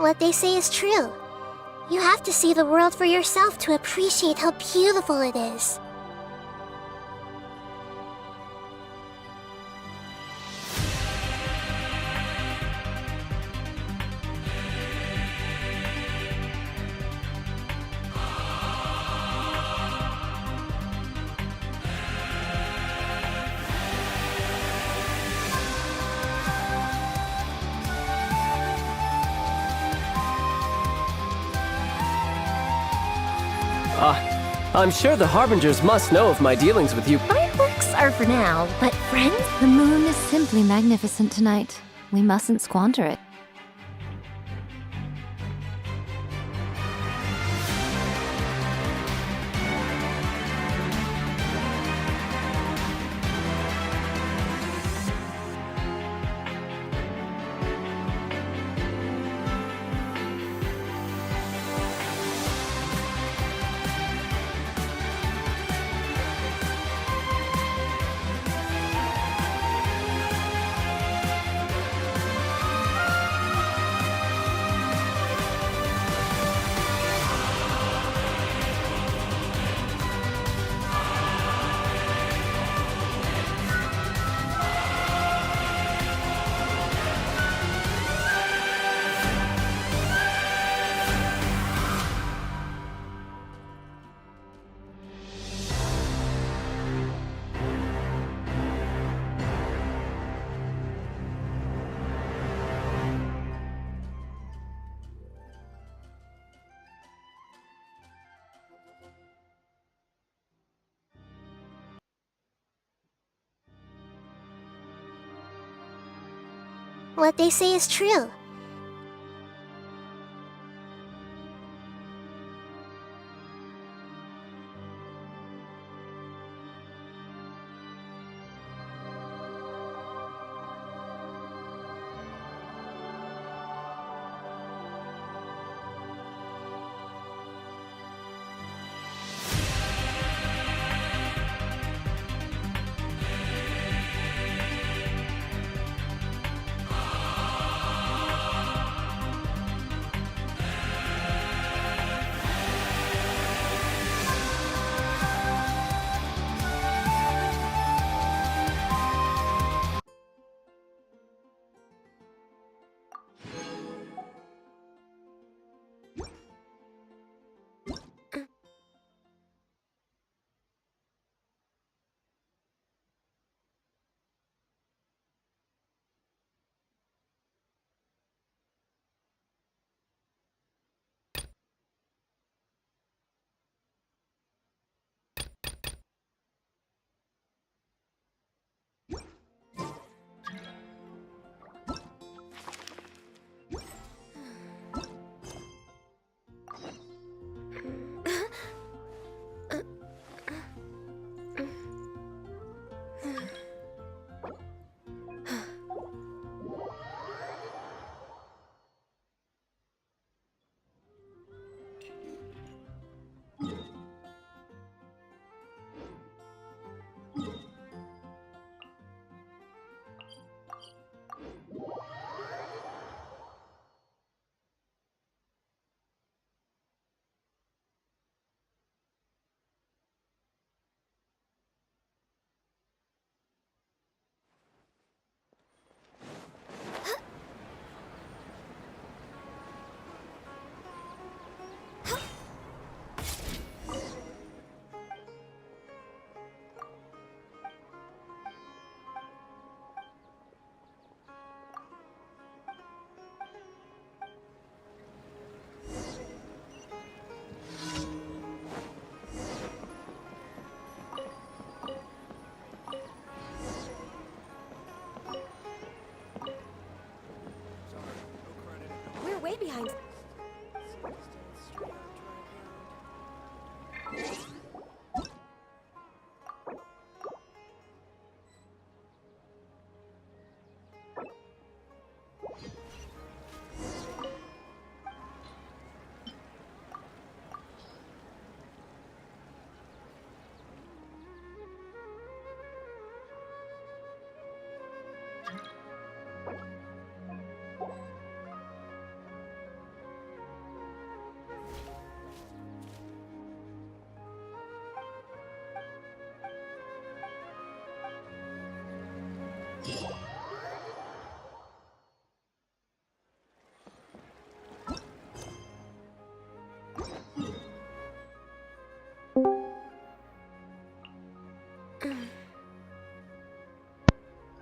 What they say is true. You have to see the world for yourself to appreciate how beautiful it is. I'm sure the Harbingers must know of my dealings with you. Fireworks are for now, but friends? The moon is simply magnificent tonight. We mustn't squander it. What they say is true.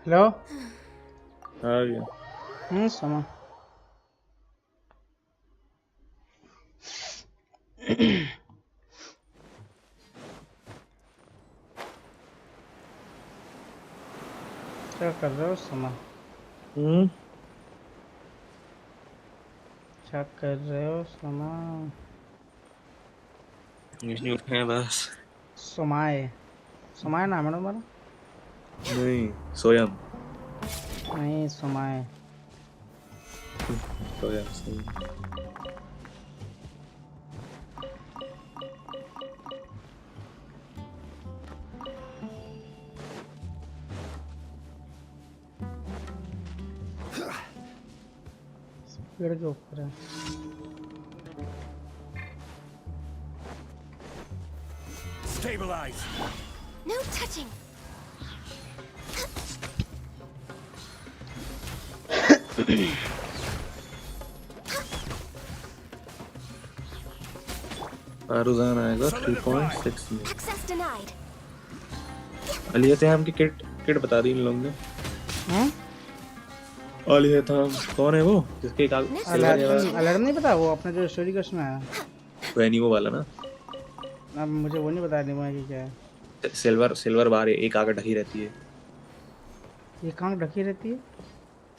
Hello. आ गया। समा क्या कर रहे हो समा? क्या कर रहे हो समा? नहीं उठे हैं बस। समाए समाए नाम है ना तुम्हारा? नहीं सोयम। नहीं समाए। सोयम। पेड़ के ऊपर है। Stabilize. No touching. रुझान आएगा 3.6 में। Access denied. अली हम की किट किट बता दी इन लोगों ने। अली हम कौन है वो जिसके एक सिल्वर अलर्म नहीं पता, वो अपने जो स्टोरी का उसमें है। वो एनीमो वाला ना। अब मुझे वो नहीं बता नहीं कि क्या है। सिल्वर सिल्वर बार एक आगे ढकी रहती है। ये कहाँ ढकी रहती है?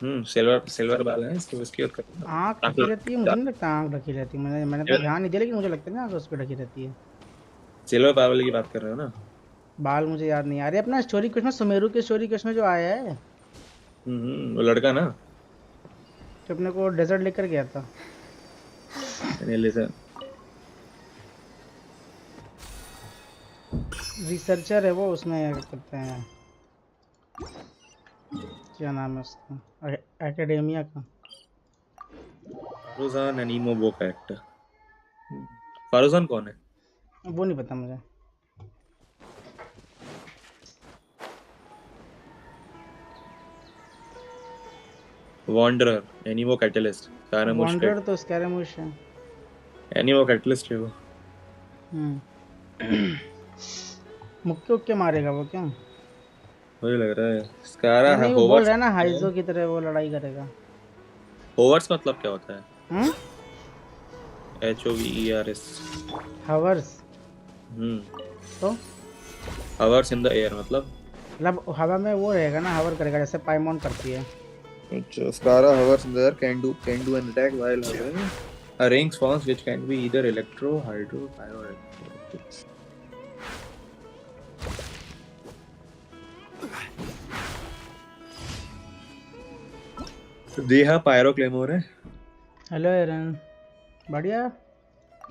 सिल्वर सिल्वर बाल है इसके उसकी और आँख ढकी रहती है? मुझे नहीं लगता आँख ढकी रहती है। मैंने तो ध्यान नहीं दिया, लेकिन मुझे लगता है ना आँख उस पर ढकी रहती है। सिल्वर बाल वाले की बात कर रहे हो ना? बाल मुझे याद नहीं आ रहे। अपना स्टोरी क्वेश्चन सुमेरु के स्टोरी क्वेश्चन में जो आया है, वो लड़का ना तो अपने को डेजर्ट लेकर गया था। रिसर्चर है वो, उसमें क्या करते हैं, क्या नाम है उसका, एकेडेमिया का। फारूजान एनीमो वो कैरेक्टर। फारूजान कौन है? वो नहीं पता मुझे। वॉन्डरर एनीमो कैटलिस्ट स्कैरामुश वॉन्डर तो स्कैरामुश है। एनीमो कैटलिस्ट है वो। मुक्के उक्के मारेगा वो क्या? मुझे लग रहा है स्कारा नहीं है नहीं, वो बोल होवर्स। रहा है ना हाइजो की तरह वो लड़ाई करेगा। होवर्स मतलब क्या होता है? HOVERS। हावर्स तो हावर्स इन द एयर मतलब हवा में वो रहेगा ना, हावर करेगा जैसे पाइमोन करती है। अच्छा स्कारा hovers in the air can do an attack while hovering. A range spawns which can be either electro, hydro, pyro, electro. Deha pyro claymore है। हेलो एरन, बढ़िया।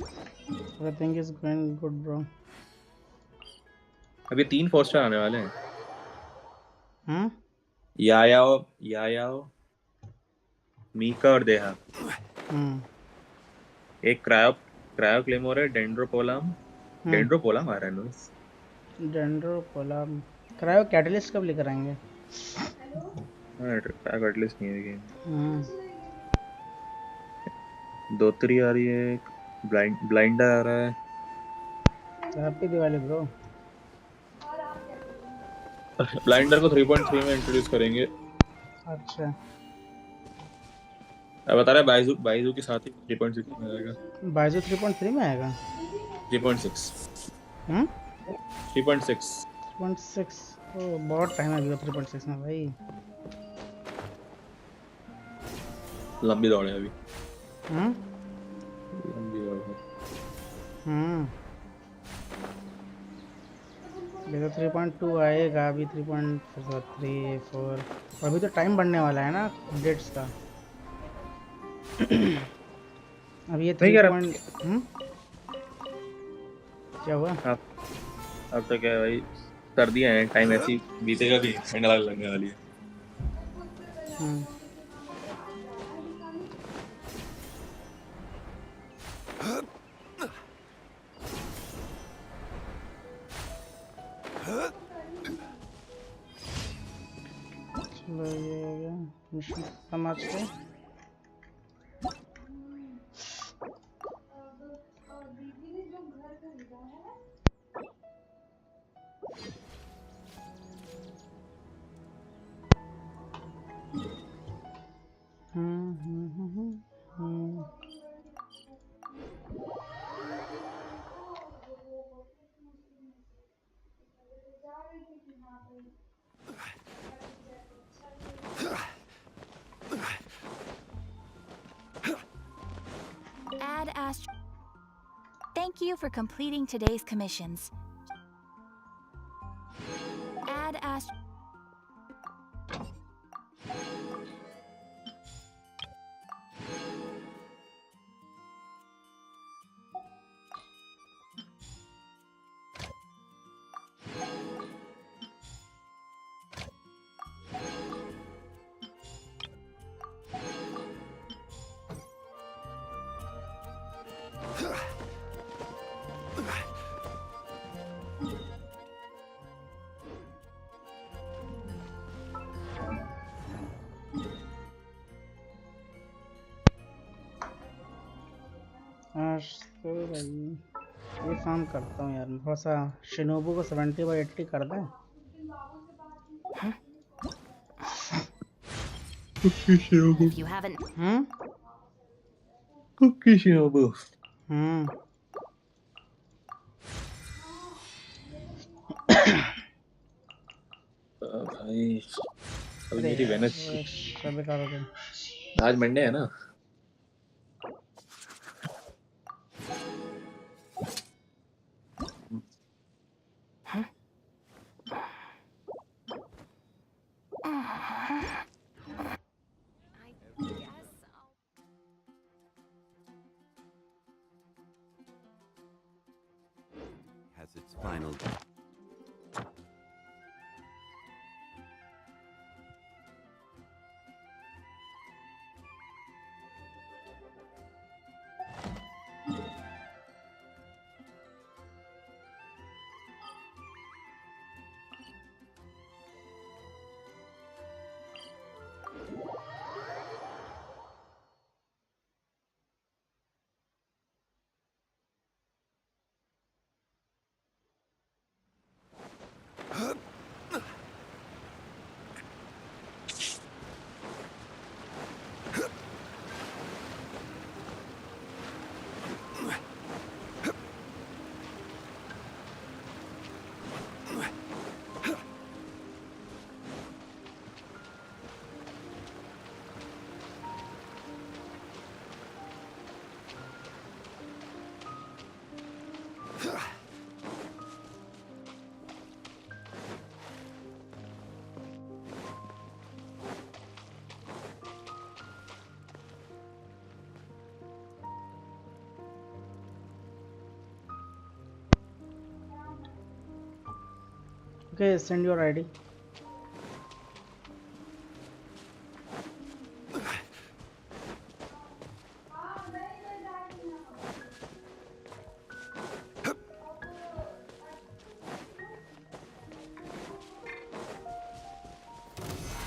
Everything is going good bro. अभी 3 फोस्टर आने वाले हैं। हम्म यायाओ यायाओ मीका और देहा। एक cryo claymore है डेंड्रोपोलम आ रहा है नोइस। डेंड्रोपोलम क्रायो कैटलिस्ट कब लेकर आएंगे? हां क्रायो कैटलिस्ट नहीं है गेम। 2-3 आ रही है। ब्लाइंडर आ रहा है। Happy Diwali bro. ब्लाइंडर को 3.3 में इंट्रोड्यूस करेंगे। अच्छा, अब बता रहा है बाइजू के साथ ही 3.6 में आएगा। बाइजू 3.3 में आएगा। 3.6 3.6 3.6 ओ बहुत टाइम है अभी 3.6 में भाई। लंबी दौड़ है अभी। लंबी दौड़ है। तो 3.2 आएगा अभी। 3.3 4 अभी तो टाइम बढ़ने वाला है ना अपडेट्स का। अब ये 3. क्या हुआ? अब तो क्या है भाई सर्दियां हैं टाइम ऐसी बीतेगा भी ठंड लगने वाली है। चलो ये हो गया मिशन खत्म आज का। you for completing today's commissions. Add Ast. आज तो भाई ये काम करता हूँ यार, थोड़ा सा शिनोबू को 70/80 कर दें। If you haven't. भाई अभी अरे मेरी यार वेनस एक्स्ट्रा बेकार हो गया। आज मंडे है ना। Has its final. Okay, send your ID.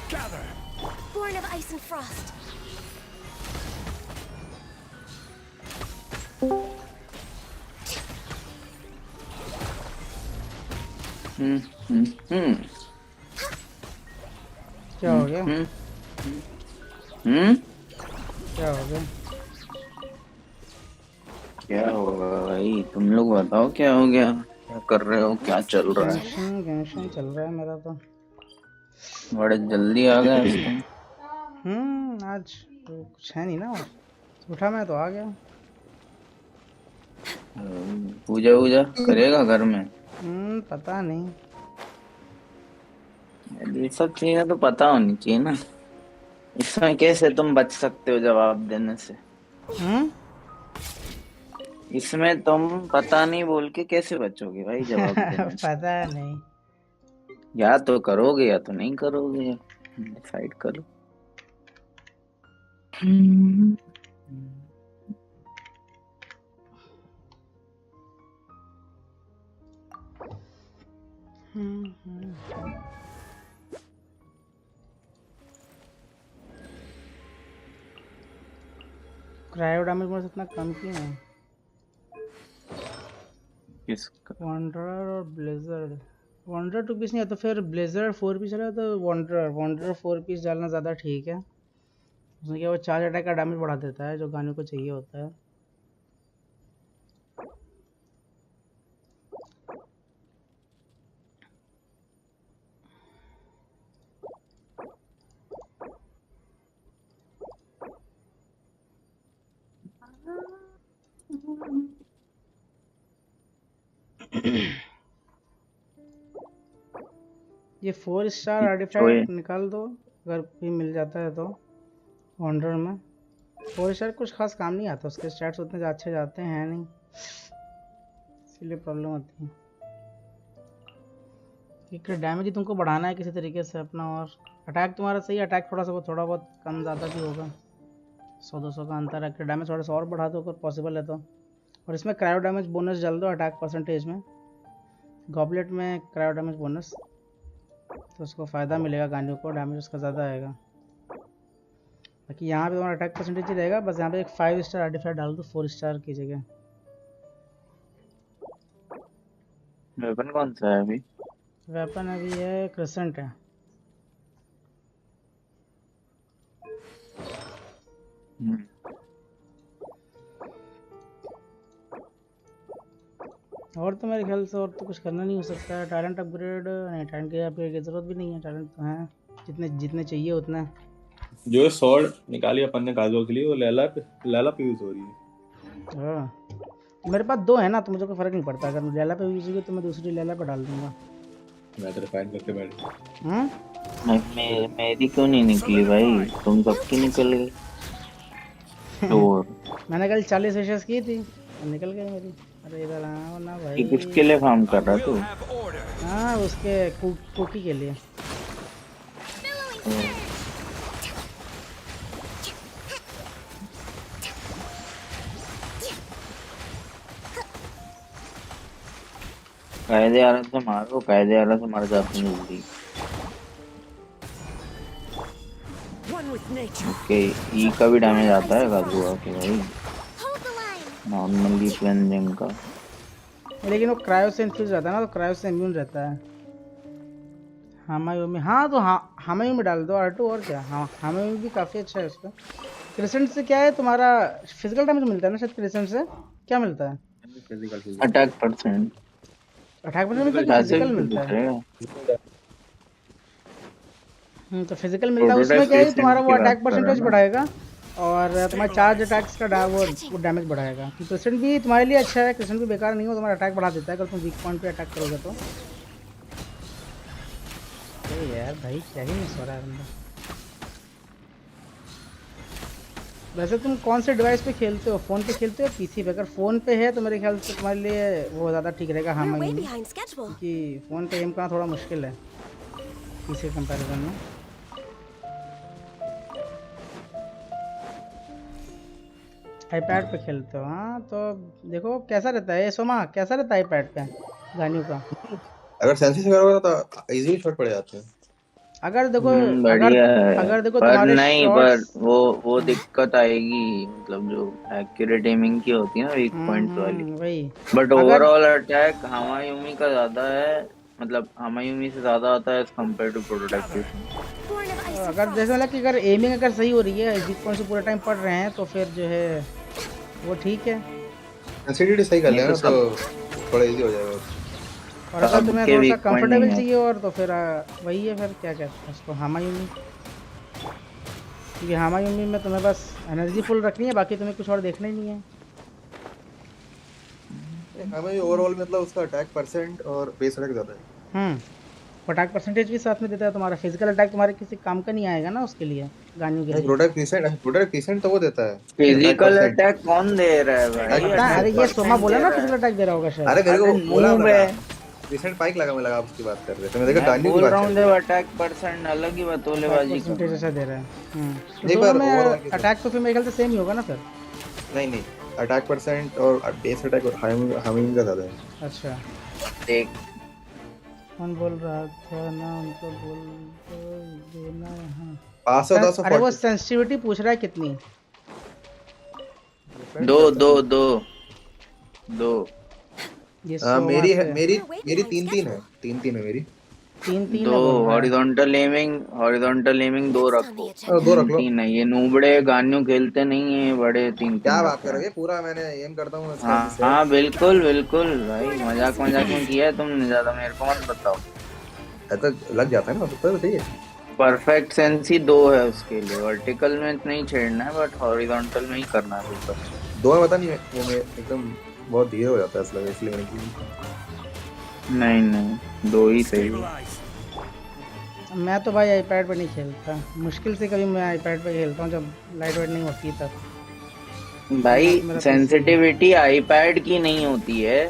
Gather! Born of ice and frost. क्या हो गया? क्या हो गया? क्या होगा भाई, तुम लोग बताओ क्या हो गया, क्या कर रहे हो, क्या चल रहा है? गेंशन चल रहा है मेरा तो। बड़े जल्दी आ गए आज तुम। आज तो कुछ है नहीं ना, उठा मैं तो आ गया। पूजा वूजा करेगा घर में? पता नहीं। ये सब चीजें तो पता होनी चाहिए ना। इसमें कैसे तुम बच सकते हो जवाब देने से? इसमें तुम पता नहीं बोल के कैसे बचोगे भाई जवाब देने से? पता नहीं। या तो करोगे या तो नहीं करोगे, डिसाइड करो। क्रायो डैमेज मेरे से इतना कम क्यों है? किसका? वॉन्डरर और ब्लेजर्ड। वॉन्डरर 2 पीस नहीं है तो फिर ब्लेजर्ड 4 पीस चला तो वॉन्डरर 4 पीस डालना ज़्यादा ठीक है। उसमें क्या वो चार्ज अटैक का डैमेज बढ़ा देता है जो गाने को चाहिए होता है। ये 4 स्टार आर्टिफैक्ट निकाल दो अगर भी मिल जाता है तो वंडर में। 4 स्टार कुछ खास काम नहीं आता, उसके स्टैट्स उतने अच्छे जाते हैं नहीं, इसलिए प्रॉब्लम होती है। एक डैमेज ही तुमको बढ़ाना है किसी तरीके से अपना, और अटैक तुम्हारा सही है, अटैक थोड़ा बहुत कम ज़्यादा भी होगा, 100-200 का अंतर है। डैमेज थोड़ा सा और बढ़ा दो अगर पॉसिबल है तो, और इसमें क्रायो डैमेज बोनस डाल दो अटैक परसेंटेज में, गॉबलेट में क्रायो डैमेज बोनस, तो उसको फ़ायदा मिलेगा गानियों को, डैमेज उसका ज़्यादा आएगा। बाकी यहाँ पे तुम्हारा अटैक परसेंटेज ही रहेगा, बस यहाँ पे एक 5 स्टार आर्टिफैक्ट डाल दो 4 स्टार की जगह। वेपन कौन सा है अभी? वेपन अभी है क्रिसेंट है। और तो मेरे ख्याल से और तो कुछ करना नहीं हो सकता है। टैलेंट अपग्रेड नहीं, टैलेंट के अपग्रेड की जरूरत भी नहीं है, टैलेंट तो है जितने चाहिए उतना। जो स्वॉर्ड निकाली अपन ने काजुआ के लिए वो लैला पे यूज हो रही है। हाँ मेरे पास 2 है ना, तो मुझे कोई फर्क नहीं पड़ता, अगर लैला पे यूज होगी तो मैं दूसरी लैला पे डाल दूंगा। मैं तो रिफाइन करके बैठ मेरी क्यों नहीं निकली भाई? तुम सबकी निकल गई। मैंने कल 40 विशेष की थी, निकल गई मेरी। अरे इधर आओ ना भाई। किसके लिए फार्म कर रहा तू? हाँ उसके कुकी के लिए। कायदे आरा से मारो, कायदे आरा से मर जाते हैं जल्दी। ओके ई का भी डैमेज आता है काजुआ के भाई, नॉर्मली क्लेंजिंग का, लेकिन वो क्रायो से इन्फ्यूज रहता है ना, तो क्रायो से इम्यून रहता है। हमायूमी, हाँ तो हाँ हमायूमी डाल दो R2 और क्या। हाँ हमायूमी भी काफ़ी अच्छा है उसका। क्रिसेंट से क्या है तुम्हारा फिजिकल डैमेज मिलता है ना शायद, क्रिसेंट से क्या मिलता है? Attack percent. अटैक परसेंट मिलता है, फिजिकल मिलता है। तो फिजिकल मिलता है, उसमें क्या है तुम्हारा वो अटैक परसेंटेज बढ़ाएगा और तुम्हारे चार्ज अटैक्स का वो डैमेज बढ़ाएगा। तो क्रिसेंट भी तुम्हारे लिए अच्छा है, क्रिसेंट भी बेकार नहीं हो, तुम्हारा अटैक बढ़ा देता है अगर तुम वीक पॉइंट पे अटैक करोगे तो। यार भाई क्या ही मिस हो रहा है बंदा। वैसे तुम कौन से डिवाइस पे खेलते हो, फ़ोन पे खेलते हो पीसी पे? अगर फ़ोन पे है तो मेरे ख्याल से तुम्हारे लिए वो ज़्यादा ठीक रहेगा। हाँ क्योंकि फ़ोन पे एम करना थोड़ा मुश्किल है पीसी के कंपैरिजन में। आईपैड पे खेलते हो? हाँ तो देखो कैसा रहता है सोमा, कैसा रहता है आईपैड पे गानियों का? अगर सेंसी से करोगे तो इजीली शॉट पड़ जाते हैं। अगर देखो अगर देखो पर तुम्हारे नहीं, शॉट्स, पर वो दिक्कत आएगी, मतलब जो एक्यूरेट एमिंग की होती है ना वीक पॉइंट वाली, वही। बट ओवरऑल अटैक हमायूमी का ज्यादा है, मतलब हमायूमी से ज्यादा आता है कंपेयर टू प्रोटोटाइप। अगर जैसे मतलब कि अगर एमिंग अगर सही हो रही है, वीक पॉइंट से पूरा टाइम पड़ रहे हैं, तो फिर जो है वो ठीक है। सेंसिटिविटी सही कर लेना तो थोड़ा इजी हो जाएगा। और अगर तुम्हें थोड़ा सा कंफर्टेबल चाहिए और तो फिर वही है, फिर क्या कहते हैं उसको, हमायूमी। क्योंकि हमायूमी में तुम्हें बस एनर्जी फुल रखनी है, बाकी तुम्हें कुछ और देखना ही नहीं है। हमें ओवरऑल मतलब उसका अटैक परसेंट और बेस अटैक ज्यादा है। अटैक परसेंटेज भी साथ में देता है। तुम्हारा फिजिकल अटैक तुम्हारे किसी काम का नहीं आएगा ना उसके लिए, गानियों के लिए। प्रोडक्ट रिसेंट तो वो देता है। फिजिकल अटैक कौन दे रहा है भाई? अरे ये सोमा बोला ना फिजिकल अटैक दे रहा होगा शायद। अरे मेरे को बोला रिसेंट पाइक लगा आप उसकी बात कर रहे थे, मैं देखा गानियों की बात कर रहा हूं। अटैक परसेंट अलग ही बतौलेबाजी परसेंटेज ऐसा दे रहा है। तो दोनों में अटैक तो फिर मेरे ख्याल से सेम ही होगा ना फिर। नहीं अटैक परसेंट और बेस अटैक और हार्मिंग का ज्यादा है। अच्छा देख कौन बोल रहा था ना, उनको बोल देना। हां 510। अरे वो सेंसिटिविटी पूछ रहा है कितनी? दो। मेरी 3 है, 3 है मेरी। 3 दो हॉरिजॉन्टल एमिंग 2 रखो। 2 रख लो। 3 है, ये नूबड़े गानियों खेलते नहीं है बड़े। 3 क्या बात कर रहे हैं, पूरा मैंने एम करता हूँ। हाँ बिल्कुल भाई, मजाक में किया है तुमने, ज्यादा मेरे को मत बताओ। ऐसा लग जाता है ना, तो बताइए। परफेक्ट सेंस ही 2 है उसके लिए, वर्टिकल में नहीं छेड़ना है बट हॉरिजॉन्टल में ही करना है। 2 में पता नहीं वो मैं एकदम बहुत धीरे हो जाता है इसलिए नहीं नहीं, 2 ही सही है। Stabilize. मैं तो भाई आईपैड पे नहीं खेलता, मुश्किल से कभी मैं आईपैड पे खेलता हूँ जब लाइट वेट नहीं होती तब। भाई मेरा सेंसिटिविटी आईपैड की नहीं होती है,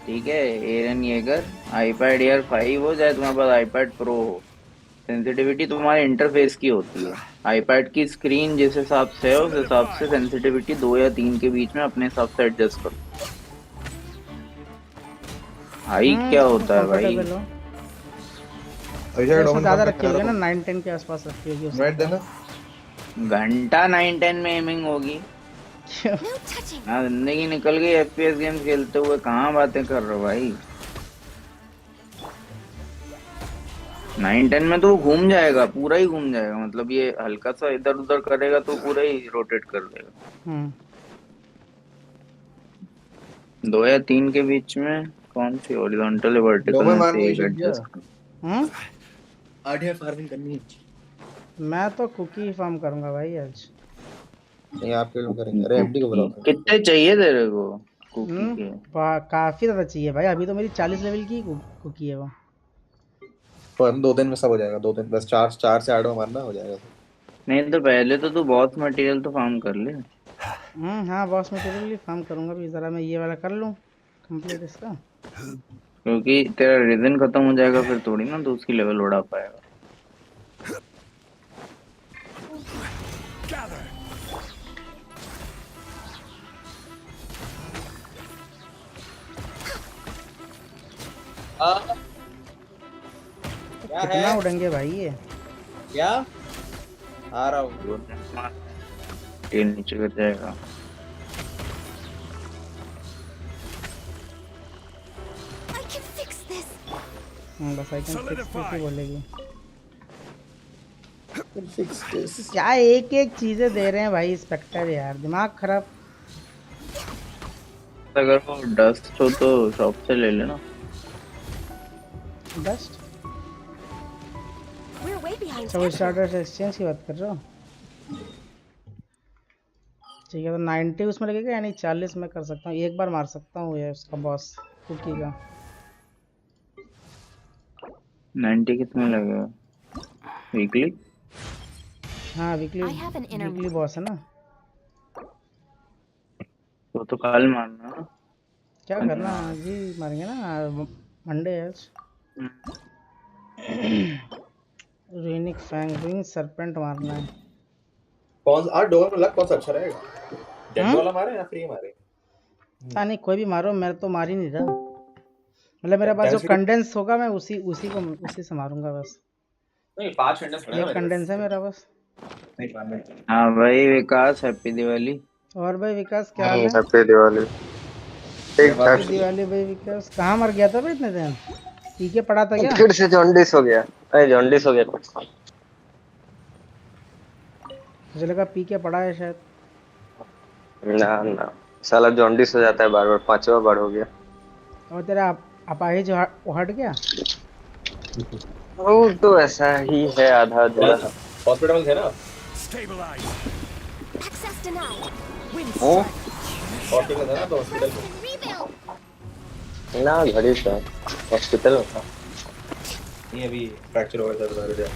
ठीक है एरन येगर। आईपैड एयर 5 हो चाहे तुम्हारे पास आईपैड प्रो हो, सेंसिटिविटी तुम्हारे इंटरफेस की होती है। आईपैड की स्क्रीन जिस हिसाब से है उस हिसाब से सेंसिटिविटी 2 या 3 के बीच में अपने हिसाब से एडजस्ट करो। हाई क्या होता है भाई? कंफर्टेबल हो। अभिषेक उसमें डोमेन ज़्यादा कंप्लीट रखी करा होगी ना, तो 9-10 के आसपास रखी होगी उसमें। इनवाइट देना। घंटा 9-10 में एमिंग होगी? क्यों? No touching. हाँ, जिंदगी निकल गई एफपीएस गेम खेलते हुए, कहाँ बातें कर रहे हो भाई? 9-10 में तो वो घूम जाएगा, पूरा ही घूम जाएगा, मतलब ये हल्का सा इधर उधर करेगा तो पूरा ही रोटेट कर देगा। 2 या 3 के बीच में कौन सी हॉरिजॉन्टल या वर्टिकल डोमेन में मारने से की एक सोच एडजस्ट कर। हम्म? आर्टिया फार्मिंग करनी है। मैं तो कुकी फार्म करूंगा भाई आज। नहीं आपके लोग करेंगे। अरे एमडी को बुलाओ। कितने चाहिए तेरे को कुकी के? काफी ज्यादा चाहिए भाई, अभी तो मेरी 40 लेवल की कुकी है वो। पर 2 दिन में सब हो जाएगा, 2 दिन बस 4 से 8 मारना हो जाएगा। नहीं तो पहले तो तू बॉस मटेरियल तो फार्म कर ले, हाँ बॉस मटेरियल भी फार्म करूंगा भी, जरा मैं ये वाला कर लूँ कंप्लीट इसका। क्योंकि तेरा रीजन खत्म हो जाएगा फिर थोड़ी ना तो उसकी लेवल बढ़ा पाएगा। Gather. कितना उड़ेंगे भाई ये? क्या आ रहा हूँ। ये नीचे गिर जाएगा। I can fix this. बस आई कैन फिक्स ही बोलेगी। Fix this. क्या एक एक चीजें दे रहे हैं भाई स्पेक्टर, यार दिमाग खराब। अगर वो डस्ट हो तो शॉप से ले लेना। डस्ट? We're way behind अच्छा वो schedule. स्टार्टर एक्सचेंज की बात कर रहे हो? ठीक है तो 90 उसमें लगेगा, यानी 40 में कर सकता हूँ, एक बार मार सकता हूँ ये उसका बॉस कुकी का। 90 कितने लगेगा वीकली? हाँ weekly I have an inner weekly boss है ना। वो तो कल मारना ना। क्या करना आज ही मारेंगे ना, मंडे है आज। रेनिक फैंग रिंग सरपेंट मारना है। कौन सा डोमेन में लग कौन सा अच्छा रहेगा? जेट वाला मारे या फ्री मारे? हाँ नहीं कोई भी मारो, मैं तो मार ही नहीं रहा, मतलब मेरे पास जो कंडेंस होगा मैं उसी से मारूंगा बस। नहीं 5 कंडेंस ये कंडेंस है मेरा बस। हाँ भाई विकास, हैप्पी दिवाली। और भाई विकास क्या हाल है? हैप्पी दिवाली। ठीक ठाक। हैप्पी दिवाली भाई विकास। कहाँ मर गया था भाई इतने दिन? पीके पड़ा था क्या? फिर से जॉन्डिस हो गया। अरे जॉन्डिस हो गया कुछ। मुझे लगा पीके पड़ा है शायद। ना ना साला जॉन्डिस हो जाता है बार बार, 5वां बार हो गया। और तेरा अपाहिज वो हट गया? वो तो ऐसा ही है, आधा अधूरा। हॉस्पिटल में थे ना? Stabilize. Access denied. ओ हॉस्पिटल में था ना, तो हॉस्पिटल में Rebuild. ना घड़ी था हॉस्पिटल में था। ये अभी फ्रैक्चर हो गया था इधर।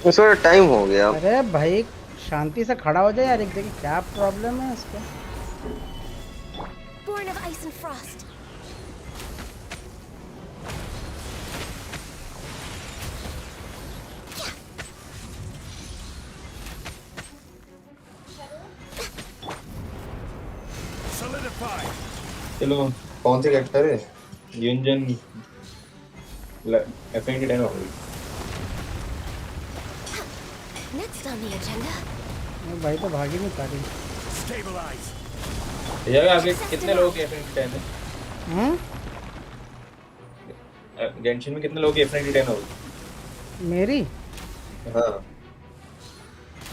उस वक्त टाइम हो गया। अरे भाई शांति से खड़ा हो जाए यार एक जगह, क्या प्रॉब्लम है इसको? Born of ice and frost. Solidify. चलो कौन से कैरेक्टर है? युंजन एफएनटी 10 हो गई। Next on the agenda. भाई तो भाग ही नहीं पा रही। Stabilize. ये आपके कितने लोगों के एफएनटी 10 है? गेंशिन में कितने लोगों की एफएनटी 10 हो गई? मेरी हाँ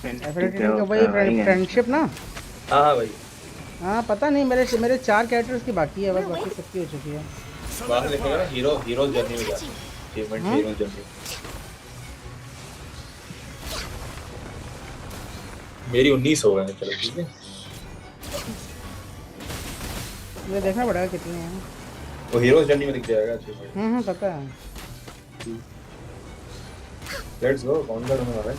एफिनिटी का वही फ्रेंडशिप ना। हाँ हाँ भाई। हाँ पता नहीं, मेरे 4 कैरेक्टर्स की बाकी है बस, बाकी सबकी हो चुकी है। बाहर लिखेगा ना हीरो जर्नी में जाना, अचीवमेंट हीरो जर्नी। मेरी 19 हो गए। चलो ठीक है। ये देखना पड़ेगा कितने हैं। वो हीरोज जर्नी में दिख जाएगा अच्छे से। पता है। लेट्स गो, कौन सा होने वाला है?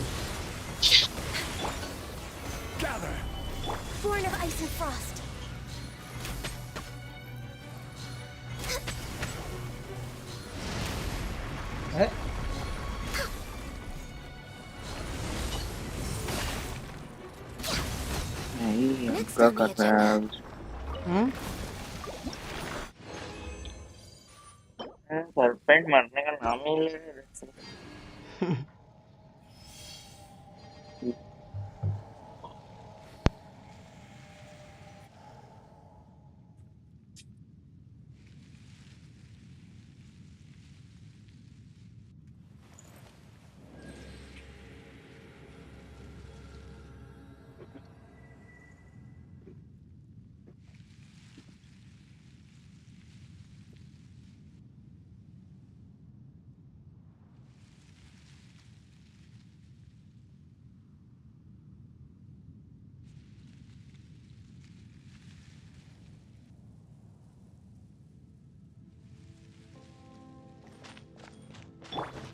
Gather. Born of ice and frost. है? नहीं Next क्या on the कर रहा है? सरपेंट मरने का नाम ही नहीं ले रहे।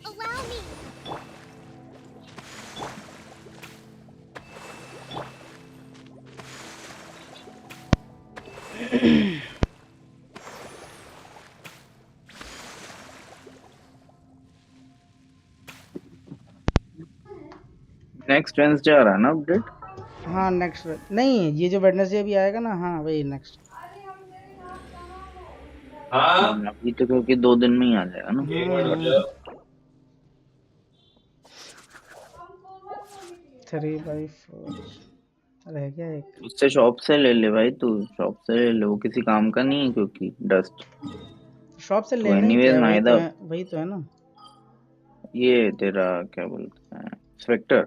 Allow me. नेक्स्ट वेंसडे आ रहा है ना अपडेट? हाँ नेक्स्ट नहीं, ये जो वेडनेसडे भी आएगा ना, हाँ वही नेक्स्ट। अभी तो क्योंकि 2 दिन में ही आ जाएगा ना। 3/4 रह गया एक। उससे शॉप से ले ले भाई, तू शॉप से ले ले, वो किसी काम का नहीं है क्योंकि डस्ट। शॉप से तो लेना ही एनीवेज क्या है, नाइदर वही तो है ना। ये तेरा क्या बोलते हैं स्पेक्टर।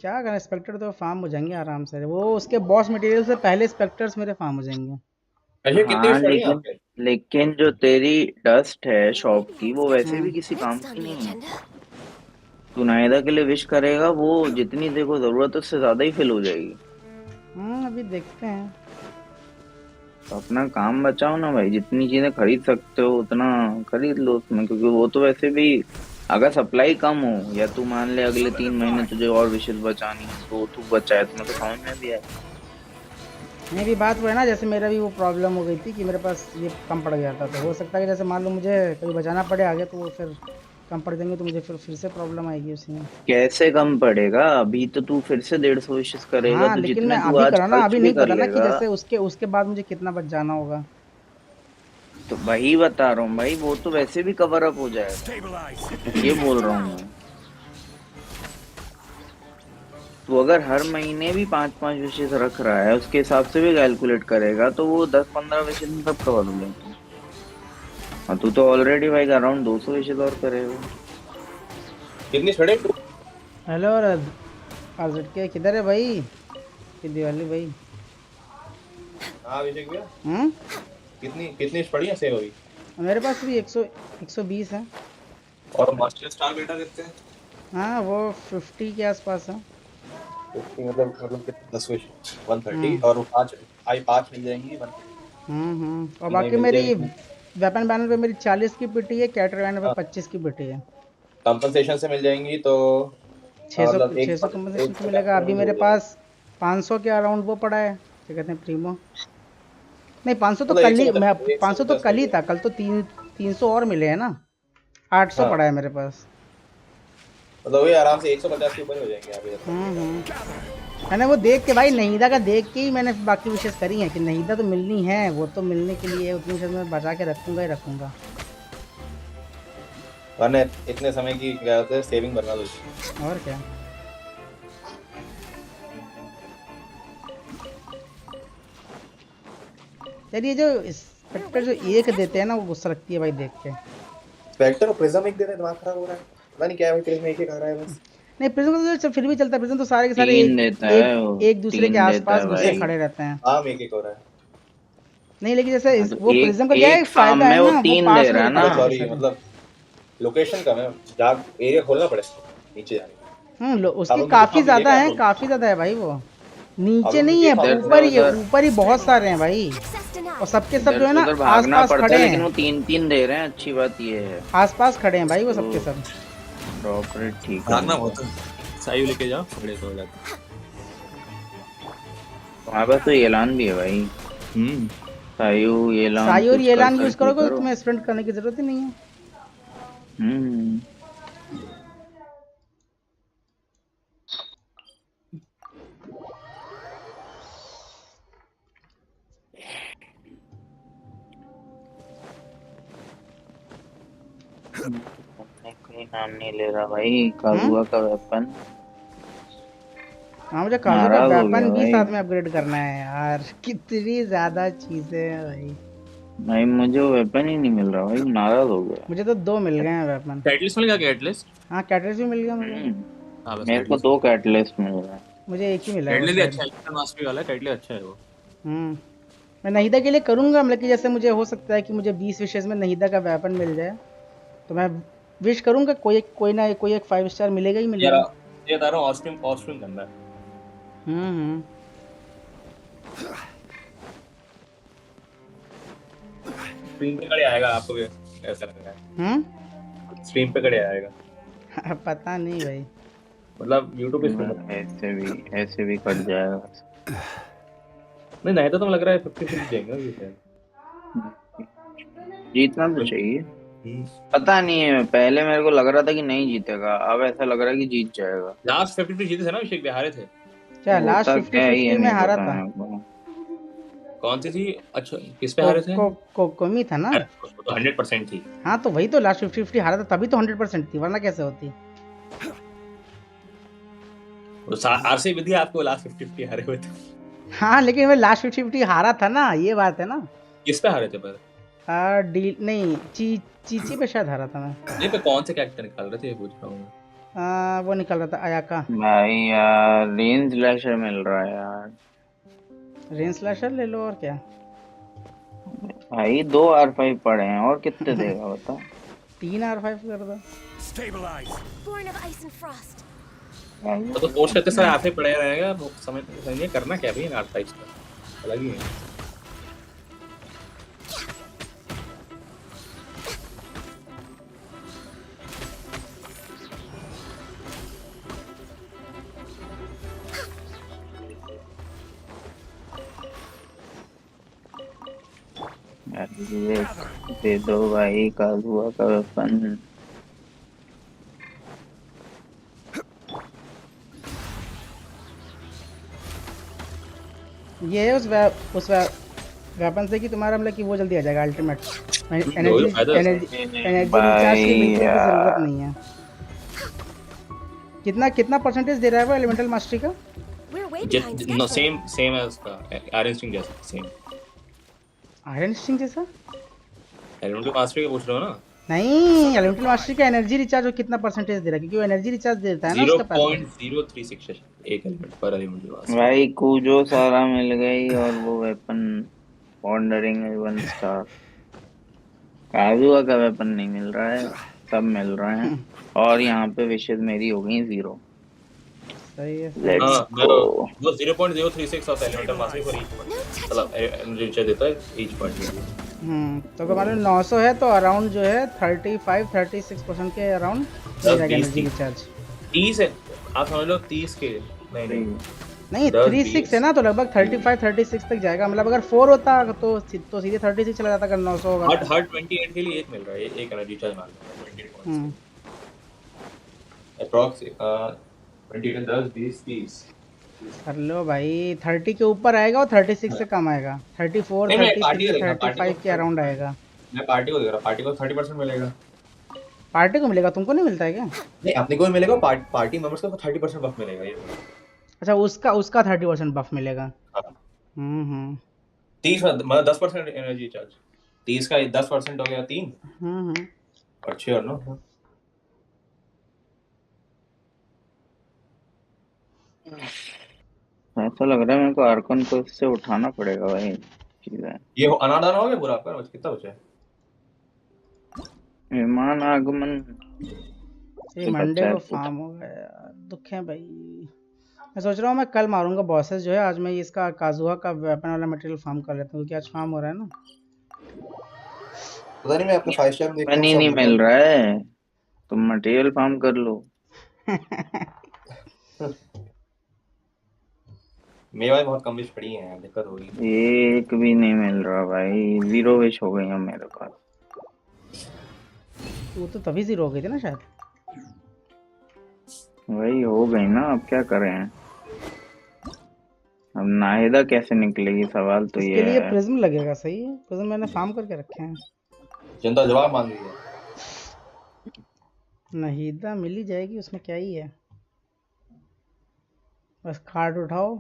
क्या करें, स्पेक्टर तो फार्म हो जाएंगे आराम से, वो उसके बॉस मटेरियल से पहले स्पेक्टर्स मेरे फार्म हो जाएंगे। अरे कितनी हाँ विश पड़ी है लेकिन आपके? लेकिन जो तेरी डस्ट है शॉप की वो वैसे भी किसी काम Next on की the नहीं है। agenda. तू नायदा के लिए विश करेगा, वो जितनी देखो जरूरत है उससे ज्यादा ही फिल हो जाएगी। अभी देखते हैं। तो अपना काम बचाओ ना भाई, जितनी चीजें खरीद सकते हो उतना खरीद लो उसमें, क्योंकि वो तो वैसे भी अगर सप्लाई कम हो या तू मान ले अगले 3 महीने तुझे और विशेष बचानी है तो तू बचाए, तुम्हें तो समझ में भी आए। नहीं भी बात वो है ना, जैसे मेरा भी वो प्रॉब्लम हो गई थी कि मेरे पास ये कम पड़ गया था, तो हो सकता है कि जैसे मान लो मुझे कभी बचाना पड़े आगे, तो वो फिर कम पड़ जाएंगे, तो मुझे फिर से प्रॉब्लम आएगी उसी में। कैसे कम पड़ेगा? अभी तो तू फिर से 150 विशेष करेगा हाँ तो लेकिन मैं जितने तू अभी आज करा ना, खर्च अभी भी नहीं कर पता ना कि लेगा। जैसे उसके उसके बाद मुझे कितना बच जाना होगा। तो वही बता रहा हूँ भाई, वो तो वैसे भी कवर अप हो जाएगा, Stabilize. ये बोल रहा हूँ मैं। तो अगर हर महीने भी 5-5 विशेष रख रहा है उसके हिसाब से भी कैलकुलेट करेगा तो वो 10-15 विशेष में सब कवर हो जाएगा। और तू तो ऑलरेडी भाई अराउंड 200 विशेष और करेगा। कितनी पड़ी? हेलो आरजेड के किधर है भाई, कि दिवाली भाई? हाँ अभिषेक भैया, कितनी कितनी पड़ी है सेव अभी? मेरे पास भी 120 है। और मास्टर स्टार बेटा कितने हैं? हाँ वो 50 के आसपास है। 50 मतलब कितने? 10 विश 130 और 5 मिल जाएंगी 130। और नहीं बाकी मिल मेरी जाएगी। वेपन बैनर पे मेरी 40 की पिटी है, कैटर बैनर पे 25 की पिटी है। कंपनसेशन से मिल जाएंगी तो 600 कंपनसेशन तो मिलेगा। अभी मेरे पास 500 के अराउंड वो पड़ा है, क्या कहते हैं, प्रीमो। नहीं 500 तो कल ही, मैं 500 तो कल ही था, कल तो 300 और मिले हैं ना। 800 पड़ा है मेरे पास। मतलब ये आराम से 150 के ऊपर हो जाएंगे अभी। मैंने वो देख के भाई, नहीदा का देख के ही मैंने बाकी विशेष करी है कि नहीदा तो मिलनी है, वो तो मिलने के लिए उतनी विशेष मैं बचा के रखूंगा ही रखूंगा। वरना इतने समय की क्या होता है, सेविंग बना दो। और क्या। यार ये जो स्पेक्टर जो एक देते हैं ना, वो गुस्सा लगती है भाई देख के। स्पेक्टर और प्रिज्म एक दे रहे हैं, दिमाग खराब हो रहा है। पता नहीं क्या है भाई, प्रिज्म एक ही खा रहा है बस। नहीं प्रिज्म तो फिर भी चलता है, प्रिज्म तो सारे के सारे 3 देता है वो, एक दूसरे के 3 देता आसपास है घुसे भाई। खड़े रहते हैं। आम एक एक हो रहा है। नहीं लेकिन जैसे हाँ, तो वो प्रिज्म का क्या है, एक फार्म फायदा में है वो ना, वो 3 पास दे में रहा है रहते ना। हैं सॉरी सारे। मतलब लोकेशन कम है, जहाँ एरिया खोलना पड़ेगा नीचे जाने। उसकी काफी ज्यादा है, काफी ज्यादा है भाई वो। नीचे नहीं है, इधर ऊपर से ही है, उधर ऊपर ही बहुत सारे हैं भाई, Access और denied. सबके सब इधर जो है से ना उधर भागना आसपास पड़ता खड़े है, लेकिन हैं, वो 3-3 दे रहे हैं, अच्छी बात ये है। आसपास खड़े हैं भाई वो सबके तो सब। ड्रॉप रेट ठीक है भागना उनका। बहुत है। साइव लेके जाओ, बड़े तो हो जाते। वहाँ पर तो एलान भी है भाई, हम्म। सायु एलान साई और कुछ ये कर लान यूज करके करोगे तो करो। तुम्हें स्प्रिंट करने की जरूरत ही नहीं है। हम्म। कोई नाम नहीं ले रहा भाई, हम्म। काजुआ का वेपन हाँ मुझे काजू का नाराज हो गया वेपन भी भाई। साथ में अपग्रेड करना है यार, कितनी ज्यादा चीजें हैं भाई। भाई मुझे वो वेपन ही नहीं मिल रहा भाई, नाराज हो गया। मुझे तो 2 मिल गए हैं वेपन। कैटलिस्ट मिल गया, कैटलिस्ट। हाँ कैटरेज भी मिल गया मुझे। हाँ बस मेरे को कैटलिस्ट। 2 कैटलिस्ट मिल रहा है। मुझे एक ही मिला है वो कैटलिस्ट भी शायद। अच्छा है, मास्टरी वाला है, कैटलिस्ट अच्छा है वो। हम्म। मैं नहीदा के लिए करूंगा, मतलब कि जैसे मुझे हो सकता है कि मुझे 20 विशेष में नहीदा का वेपन मिल जाए, तो मैं विश करूंगा कोई ना कोई एक 5 स्टार मिलेगा ही यार मिलेगा। ये बता रहा हूँ, ऑस्ट्रीम ऑस्ट्रीम करना है। हम्म। स्क्रीन पे कड़े आएगा आपको भी ऐसा लग रहा हम्म। है। स्क्रीन पे कड़े आएगा, पता नहीं भाई। मतलब यूट्यूब पे स्क्रीन। ऐसे भी कट जाएगा। नहीं नहीं, तो तुम लग रहा है 50-50 देंगे ये शायद। जीतना तो चाहिए। पता नहीं है, पहले मेरे को लग रहा था कि नहीं जीतेगा, अब ऐसा लग रहा है कि जीत जाएगा। लास्ट 50 जीते थे ना, अभिषेक भी हारे थे। क्या लास्ट होता 50 क्या है ये 50 में नहीं हारा पता था? मेरे को। कौन सी थी? अच्छा, किस पे हारे थे? कोमी था ना। अरे उसको तो 100% थी। हाँ तो वही तो लास्ट 50 50 हारा था, तभी तो 100% थी, वरना कैसे होती। आरसी विधि आपको लास्ट 50-50 हारे हुए थे। हाँ लेकिन मैं लास्ट 50 50 हारा था ना, ये बात है ना। किस पे हारे थे पर? डील नहीं, चीची पे शायद हारा था मैं। नहीं, पे कौन से कैरेक्टर निकाल रहे थे ये पूछ रहा हूँ मैं। वो निकल रहा था अयाका। भाई यार रेंज लैशर मिल रहा है यार। रेन स्लैशर ले लो और क्या। भाई 2 R5 पड़े हैं, और कितने देगा बता। 3 R5 कर दो। Stabilize. Born of ice and frost. तो फोर्स करते सारे आते पड़े रहेगा, वो समझ नहीं करना क्या भी आर्ट टाइप्स का अलग ही है। ये दे दो भाई काजुआ का वेपन। ये है उस वेपन से कि तुम्हारा मतलब कि वो जल्दी आ जाएगा अल्टीमेट। वही फायदा है एनर्जी उसका। एनर्जी भाई रिचार्ज की मिलने की जरूरत यार। नहीं है। कितना परसेंटेज दे रहा है वो एलिमेंटल मास्टरी का? We're way behind no schedule. Same है उसका, आयरन स्टिंग जैसा सेम। आयरन स्टिंग जैसा? एलिमेंटल मास्टरी का पूछ रहे हो ना? नहीं, एलिमेंटल मास्टरी का एनर्जी रिचार्ज वो कितना परसेंटेज दे रहा है, क्योंकि वो एनर्जी रिचार्ज देता है ना उसका पैसिव। 0.036 एक एलिमेंट पर एलिमेंटल मास्टरी। भाई कूजो सारा मिल गई, और वो वेपन वॉन्डरिंग 1 स्टार। काजुआ का वेपन नहीं मिल रहा है, सब मिल रहा है। और यहाँ पे विशेष मेरी हो गई 0। सही है सही है। लेट्स हाँ गो। वो 0.036 of elemental mastery for each No point, touching. मतलब एनर्जी रिचार्ज देता है ईच पॉइंट। तो अगर मान लो 900 है तो अराउंड जो है 35-36% के अराउंड मिल जाएगा 10-20 एनर्जी रिचार्ज। 30 है, आप समझ लो 30 के। नहीं नहीं 10, 36 है 20 ना, तो लगभग 35-36 तक जाएगा, मतलब अगर 4 होता तो सीधे 36 चला जाता, अगर 900 होगा हर तो। हर 28 के लिए एक मिल रहा है, एक एनर्जी चार्ज मान लो 28 पॉइंट्स अप्रॉक्स। 28 10 20 30 कर लो भाई, 30 के ऊपर आएगा और 36 से कम आएगा, 34 नहीं, मैं पार्टी 36 को देख रहा, पार्टी 35 के अराउंड आएगा। मैं पार्टी को देख रहा, पार्टी को 30% मिलेगा। पार्टी को मिलेगा, तुमको नहीं मिलता है क्या? नहीं, अपने को भी मिलेगा, पार्टी मेंबर्स को 30% बफ मिलेगा ये। अच्छा उसका 30% बफ मिलेगा। हाँ। 30 मतलब 10% एनर्जी चार्ज, 30 का 10% हो गया 3 और 6 और 9। ऐसा लग रहा है मेरे को आर्कन को इससे उठाना पड़ेगा भाई चीजें। ये अनादान हो गया पूरा आपका, बस कितना बचा है? विमान आगमन ये मंडे को फार्म हो गया यार, दुख है भाई। मैं सोच रहा हूँ मैं कल मारूंगा बॉसेस जो है, आज मैं इसका काजुआ का वेपन वाला मटेरियल फार्म कर लेता हूँ क्योंकि आज फार्म हो रहा है ना। पता नहीं मैं अपने 5 स्टार देखता हूँ मनी सब नहीं मिल रहा है, तुम मटेरियल फार्म कर लो। मेरे भाई बहुत कम विश पड़ी है, दिक्कत होगी। एक भी नहीं मिल रहा भाई, 0 विश हो गई है मेरे पास। वो तो तभी 0 हो गई थी ना शायद। वही हो गई ना, अब क्या करें। अब नाहिदा कैसे निकलेगी, सवाल तो इसके ये लिए है। प्रिज्म लगेगा, सही है, प्रिज्म मैंने फार्म करके रखे हैं। जनता जवाब मांग रही है। नाहिदा मिल ही जाएगी, उसमें क्या ही है, बस कार्ड उठाओ।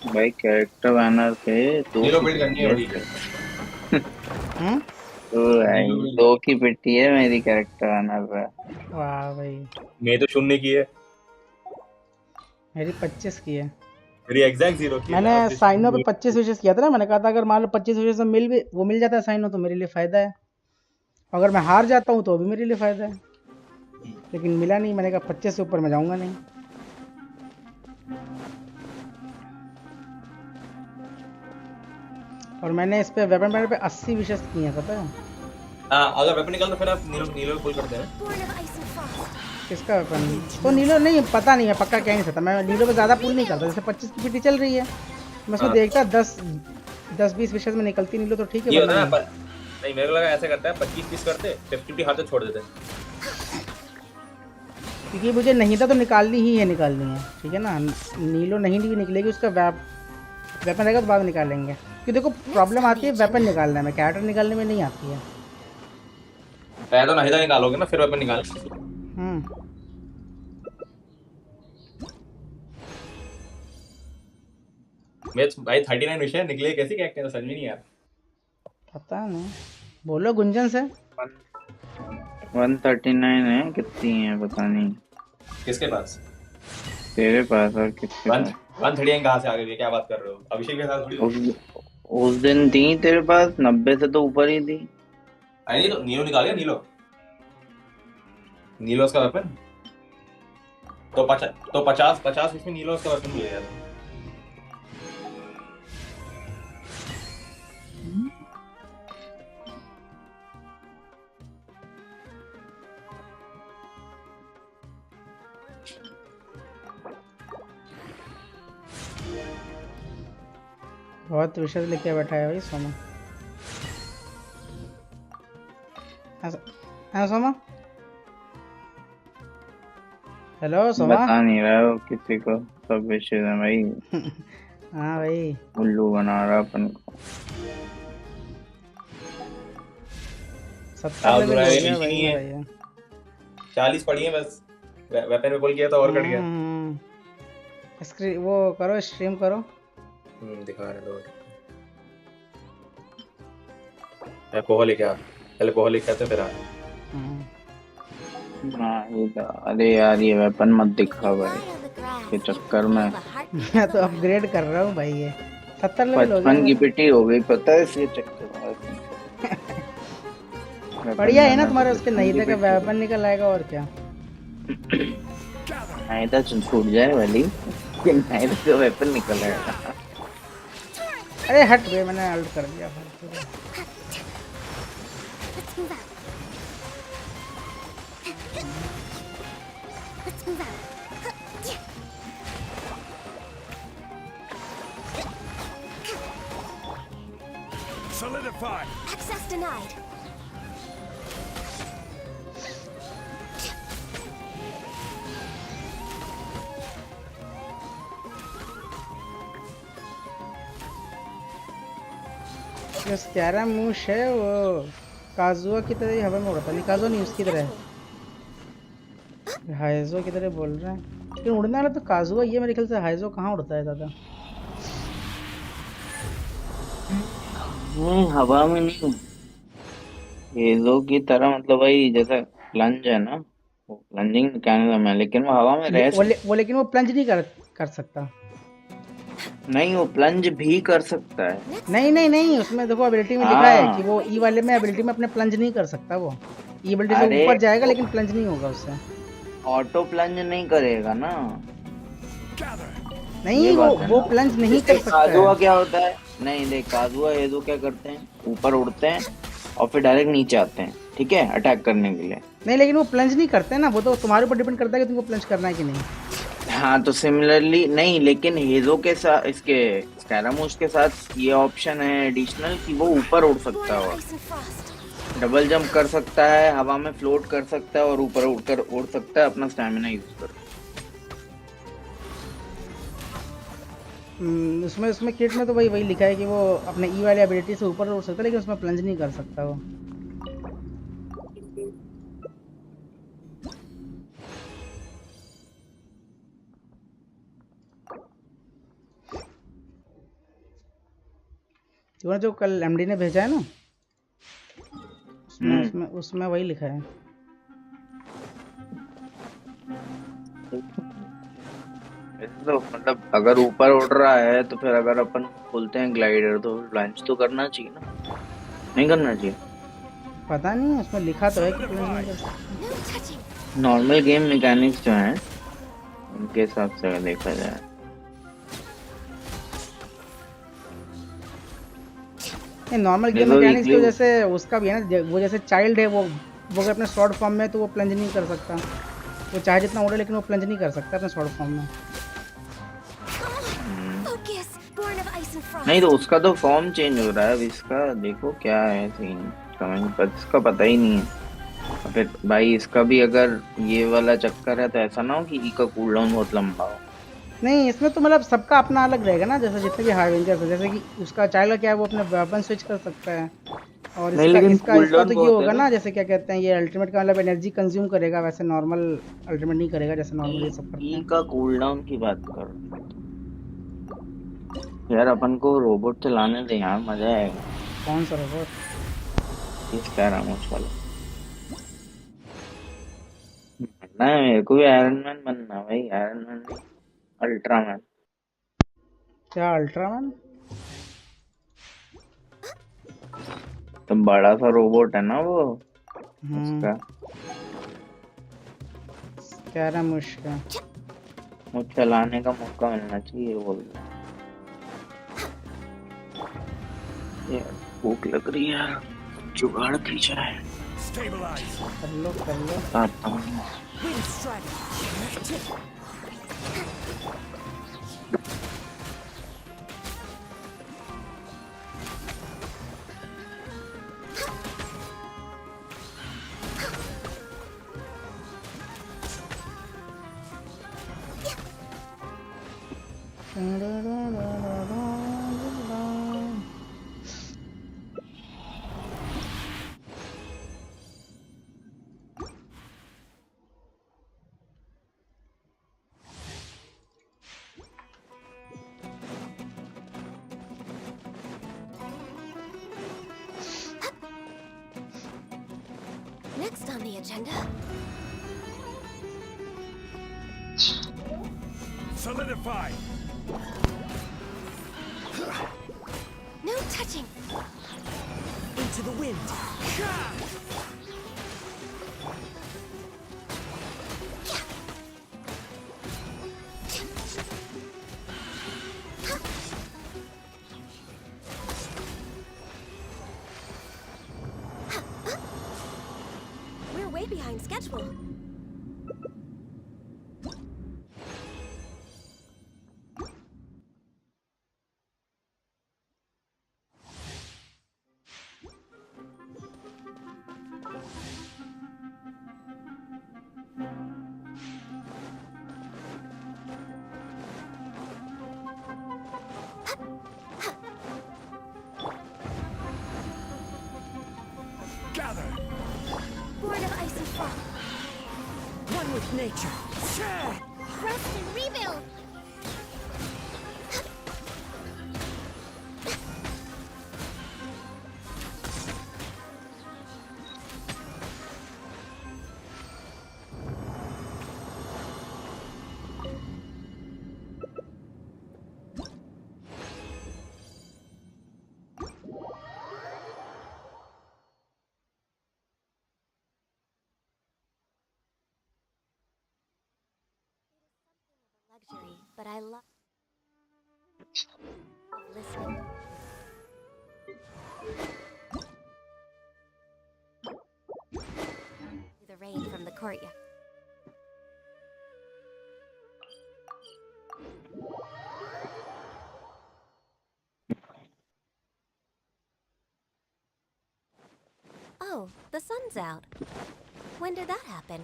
भाई कैरेक्टर बैनर पे नीलो बिल्ड करनी है बड़ी। तो भाई 2 की पिट्टी है मेरी कैरेक्टर बैनर पे। वाह भाई, मैं तो 0 की है, मेरी 25 की है। मेरी एग्जैक्ट 0 की है। मैंने साइनो पे 25 विशेष किया था ना, मैंने कहा था अगर मान लो 25 विशेष में मिल जाता है साइनो तो मेरे लिए फ़ायदा है, अगर मैं हार जाता हूँ तो भी मेरे लिए फ़ायदा है, लेकिन मिला नहीं। मैंने कहा 25 से ऊपर मैं जाऊँगा नहीं। और मैंने इस पे वेपन बैनर पे 80 विशेष किए हैं, पता है। हाँ, अगर वेपन निकाल तो फिर आप नीलो पुल करते हैं। किसका वेपन? तो नीलो नहीं, पता नहीं है, पक्का कह नहीं सकता। मैं नीलो पे ज़्यादा पुल नहीं करता, जैसे 25 की पिटी चल रही है मैं उसमें देखता 10-20 विशेष में निकलती नीलो तो ठीक है। ये होता है ना, नहीं मेरे को लगा ऐसे करता है, 25-30 करते 50 हाथ से छोड़ देते, क्योंकि मुझे नहीं था तो निकालनी है, ठीक है ना। नीलो नहीं निकलेगी, उसका वेपन रहेगा तो बाद में निकालेंगे, क्योंकि देखो प्रॉब्लम आती है वेपन निकालने में, कैरेक्टर निकालने में नहीं आती है। पहले तो नाहिदा निकालोगे ना, फिर वेपन निकाल। मैच भाई 39 विषय निकले कैसे, क्या कहना समझ में नहीं यार। पता नहीं, बोलो गुंजन से। 139 है, कितनी है पता नहीं किसके पास? तेरे पास और किसके पास? 139 कहाँ से आ गई, क्या बात कर रहे हो? अभिषेक के साथ थोड़ी। उस दिन थी तेरे पास, 90 से तो ऊपर ही थी। नहीं तो नीलो निकाल गया, नीलो उसका वेपन तो 50 इसमें नीलो उसका वेपन ले गया। बहुत विशेष लेके बैठा है भाई सोमा। हाँ सोमा, हेलो सोमा। बता नहीं रहा हो किसी को, सब विशेष है भाई। हाँ भाई, उल्लू बना रहा अपन को। 70 लेवल हो गया भाई। 40 पड़ी है बस, वेपन में पुल किया तो और कट गया। स्क्रीन वो करो, स्ट्रीम करो। दिखा रहे लोग। अल्कोहल लेके आ, अल्कोहल लेके आते फिर आ। अरे यार ये वेपन मत दिखा भाई, के चक्कर में मैं तो अपग्रेड कर रहा हूँ भाई। ये 70 लेवल हो 55 की गया। पिटी हो गई, पता है इसके चक्कर में। बढ़िया है ना तुम्हारे उसके नहीं का वेपन निकल आएगा और क्या। नहीं तो छूट जाए वाली, नहीं तो वेपन निकल आएगा। अरे हट बे, मैंने अल्ट कर दिया। Solidify. Access denied. जो स्कैरामूश है वो काजुआ की तरह ही हवा में उड़ता, नहीं काजुआ नहीं उसकी तरह है, हाइजो की तरह बोल रहे हैं। लेकिन उड़ने वाला तो काजुआ ये, मेरे ख्याल से हाइजो कहाँ उड़ता है ज़्यादा। हवा में नहीं, हेलो की तरह, मतलब वही जैसा प्लंज है ना, वो प्लंजिंग मैकेनिज्म है, लेकिन वो हवा में रह वो लेकिन वो प्लंज नहीं कर सकता। नहीं, वो प्लंज भी कर सकता है। नहीं, उसमें देखो एबिलिटी में लिखा है कि वो ई वाले में एबिलिटी में अपने प्लंज नहीं कर सकता वो। ई एबिलिटी से अरे ऊपर जाएगा लेकिन प्लंज नहीं होगा उससे। ऑटो प्लंज नहीं करेगा ना, नहीं ये बात है वो ना। प्लंज नहीं जैसे कर सकता काजुआ है। क्या होता है, नहीं देख काजुआ ये दो क्या करते हैं, ऊपर उड़ते हैं और फिर डायरेक्ट नीचे आते हैं, ठीक है, अटैक करने के लिए। नहीं लेकिन वो प्लंज नहीं करते ना, वो तो तुम्हारे ऊपर डिपेंड करता है कि तुमको प्लंज करना है कि नहीं। हाँ तो सिमिलरली नहीं, लेकिन हेजो के साथ इसके स्कैरामूस के साथ ये ऑप्शन है एडिशनल कि वो ऊपर उड़ सकता है, डबल जंप कर सकता है, हवा में फ्लोट कर सकता है और ऊपर उड़कर उड़ सकता है अपना स्टैमिना यूज कर। उसमें उसमें किट में तो वही लिखा है कि वो अपने ई वाली एबिलिटी से ऊपर उड़ सकता है, लेकिन उसमें प्लंज नहीं कर सकता वो। तुम्हारा जो कल एमडी ने भेजा है ना, उसमें उसमें उसमें वही लिखा है। तो मतलब अगर ऊपर उड़ रहा है तो फिर अगर अपन खोलते हैं ग्लाइडर तो लंच तो करना चाहिए ना, नहीं करना चाहिए? पता नहीं उसमें लिखा तो है कि प्लंज नहीं कर सकता। नॉर्मल गेम मैकेनिक्स जो हैं उनके हिसाब से अगर देखा जाए, नॉर्मल गेम मैकेनिक्स तो जैसे उसका भी है ना, वो जैसे चाइल्ड है वो अगर अपने शॉर्ट फॉर्म में तो वो प्लंज नहीं कर सकता, वो चाहे जितना उड़े लेकिन वो प्लंज नहीं कर सकता अपने शॉर्ट फॉर्म में। नहीं तो उसका तो फॉर्म चेंज हो रहा है अब, इसका देखो क्या है सीन, कमेंट पर इसका पता ही नहीं है। फिर भाई इसका भी अगर ये वाला चक्कर है तो ऐसा ना हो कि ई का कूलडाउन बहुत लंबा हो। नहीं इसमें तो मतलब सबका अपना अलग रहेगा ना, जैसे जितने भी हार्वेंजर्स है, जैसे कि उसका चाइल्ड क्या है वो अपने वेपन स्विच कर सकता है, और नहीं इसका लेकिन इसका इसका कूलडाउन तो ये बहुत है होगा ना, ना, जैसे क्या कहते हैं ये अल्टीमेट का मतलब एनर्जी कंज्यूम करेगा, वैसे नॉर्मल अल्टीमेट नहीं करेगा जैसे नॉर्मल ये सब करते ई हैं। का कूलडाउन की बात कर रहा हूं। यार अपन को रोबोट चलाने दे यार, मजा आएगा। कौन सा रोबोट? इस पैरामोस वाला बनना है मेरे को भी, आयरन मैन बनना है भाई, आयरन मैन नहीं अल्ट्रामैन। क्या अल्ट्रामैन? तो बड़ा सा रोबोट है ना वो उसका, स्कैरामुश का। वो चलाने का मौका मिलना चाहिए बोल रहे हैं। यार भूख लग रही है यार, जुगाड़ की जाए। कर लो कर लो। आता हूँ। Next on the agenda. Solidify. No touching. Into the wind. We're way behind schedule. Gather. Born of ice and frost. One with nature. Rest and rebuild. luxury, but I love listening to the rain from the courtyard. Oh, the sun's out. When did that happen?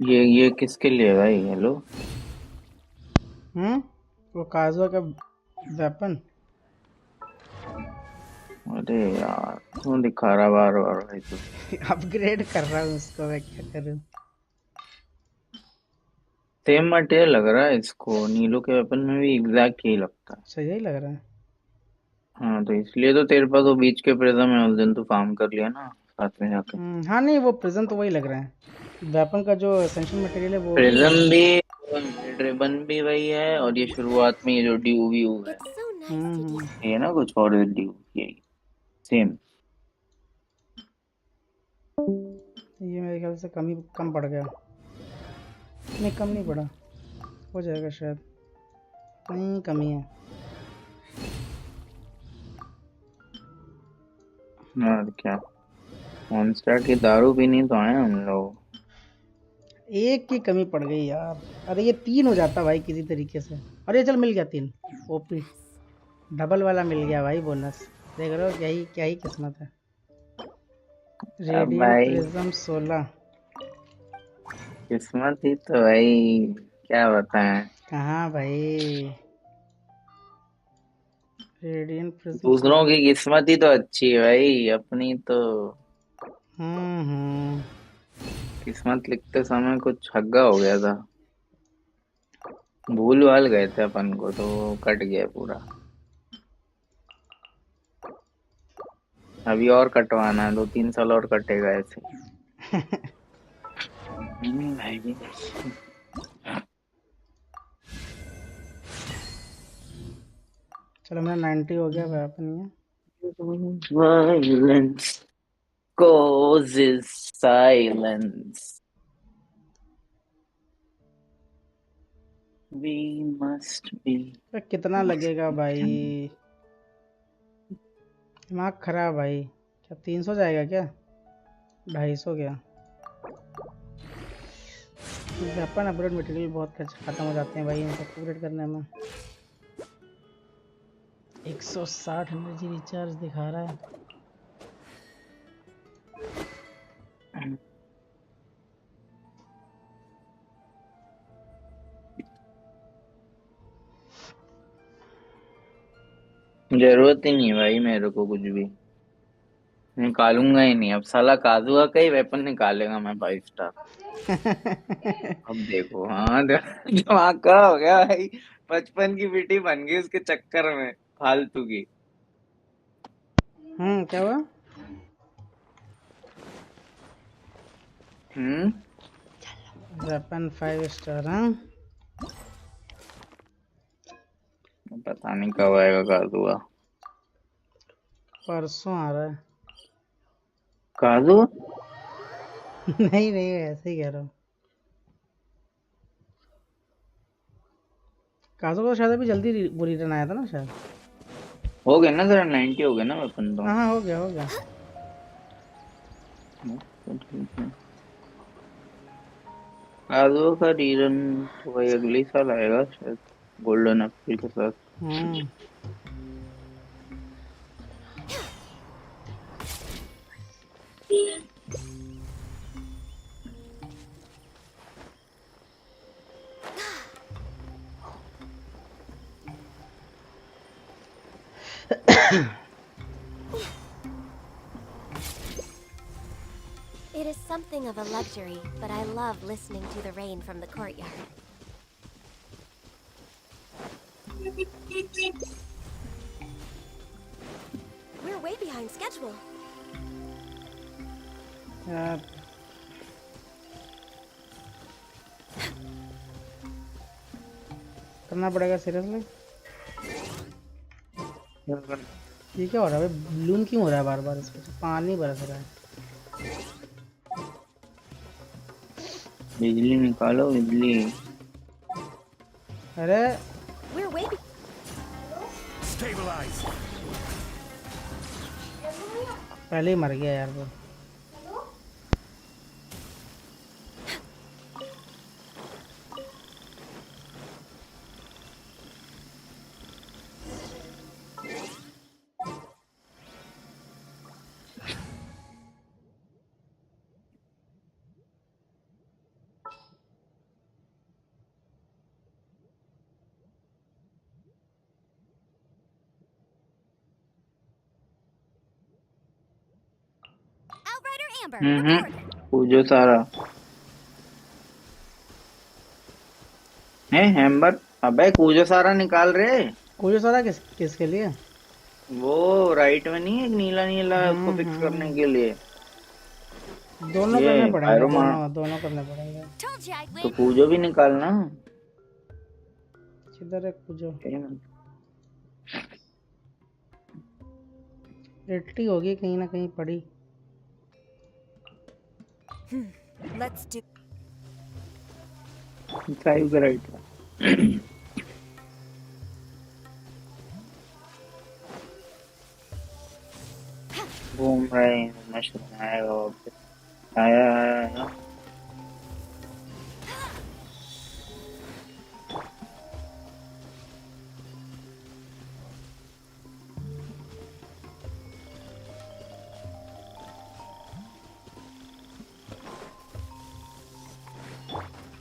ये किसके लिए भाई? Hello. वो काजुआ का weapon. अरे यार क्यों दिखा रहा बार बार भाई तू? अपग्रेड कर रहा हूँ उसको, मैं क्या करूँ। सेम मटेरियल लग रहा है इसको, नीलो के वेपन में भी एग्जैक्ट यही लगता है। सही ही लग रहा है। हाँ तो इसलिए तो तेरे पास वो बीच के प्रिज्म है, उस दिन तू फार्म कर लिया ना साथ में जाके। हाँ नहीं, वो प्रिज्म तो वही लग रहा है। वेपन का जो एसेंशियल मटेरियल है वो भी प्रिज्म भी, रिबन भी वही है, और ये शुरुआत में ये जो ड्यू व्यू है It's so nice to do. ये ना कुछ और ड्यू, यही सेम। ये मेरे ख्याल से कम पड़ गया। नहीं, कम नहीं पड़ा, हो जाएगा शायद। नहीं, कमी है। और क्या, मॉन्स्टर की दारू पीनी तो आए हम लोग। एक की कमी पड़ गई यार। अरे ये 3 हो जाता भाई किसी तरीके से। अरे चल, मिल गया 3। ओपी डबल वाला मिल गया भाई, बोनस। देख रहे हो, क्या ही किस्मत है। अब रेडियंट भाई प्रिज्म 16। किस्मत ही तो भाई, क्या बताएं। कहाँ भाई, रेडियंट प्रिज्म दूसरों 16। की किस्मत ही तो अच्छी है भाई, अपनी तो हम्म। किस्मत लिखते समय कुछ हग्गा हो गया था, भूल भाल गए थे अपन को, तो कट गया पूरा। अभी और कटवाना है, 2-3 साल और कटेगा ऐसे। भाई चलो, मेरा 90 हो गया वेपन ये। violence causes silence, we must be। तो कितना लगेगा भाई, दिमाग खराब भाई। क्या 300 जाएगा क्या? 250 गया। वेपन अपग्रेड मटेरियल बहुत खत्म हो जाते हैं भाई इन सब अपग्रेड करने में। 160 एनर्जी रिचार्ज दिखा रहा है। जरूरत ही नहीं है भाई मेरे को कुछ भी, निकालूंगा ही नहीं। अब साला काजुआ का ही वेपन निकालेगा मैं 5 स्टार। अब देखो, हाँ दिमाग का हो गया भाई, 55 की बेटी बन गई उसके चक्कर में फालतू की। क्या हुआ? Weapon 5 star. हाँ, पता नहीं कब आएगा काजुआ। परसों आ रहा है। काजू नहीं नहीं, ऐसे ही कह रहा हूँ। काजू का शायद अभी जल्दी वो रिटर्न आया था ना शायद। हो गया ना, जरा 90 हो गया ना वेपन तो। हाँ, हो गया हो गया। काजू का रीजन तो भाई अगले साल आएगा शायद, गोल्डन एप्पल के साथ। It is something of a luxury, but I love listening to the rain from the courtyard. We're way behind schedule. यार करना पड़ेगा सीरियसली। ये क्या हो रहा है भाई? ब्लूम क्यों हो रहा है बार बार? इस पे पानी बरस रहा है। बिजली निकालो बिजली। अरे We're way Stabilize. पहले ही मर गया यार वो। Outrider Amber. Report. पूजो सारा है हैम्बर। अबे कूजो सारा निकाल रहे। कोई सारा किसके लिए? वो राइट में नहीं है, एक नीला नीला है, उसको फिक्स करने के लिए। दोनों ये करने पड़ेंगे, पायरो मार दोनों करने पड़ेंगे। Told you I'd तो win. कूजो भी निकालना। किधर है कुछ? रेटी होगी कहीं ना कहीं पड़ी। Let's do. 5 का राइट। घूम रहे हैं मशरूम आएगा वापस। आया आया आया।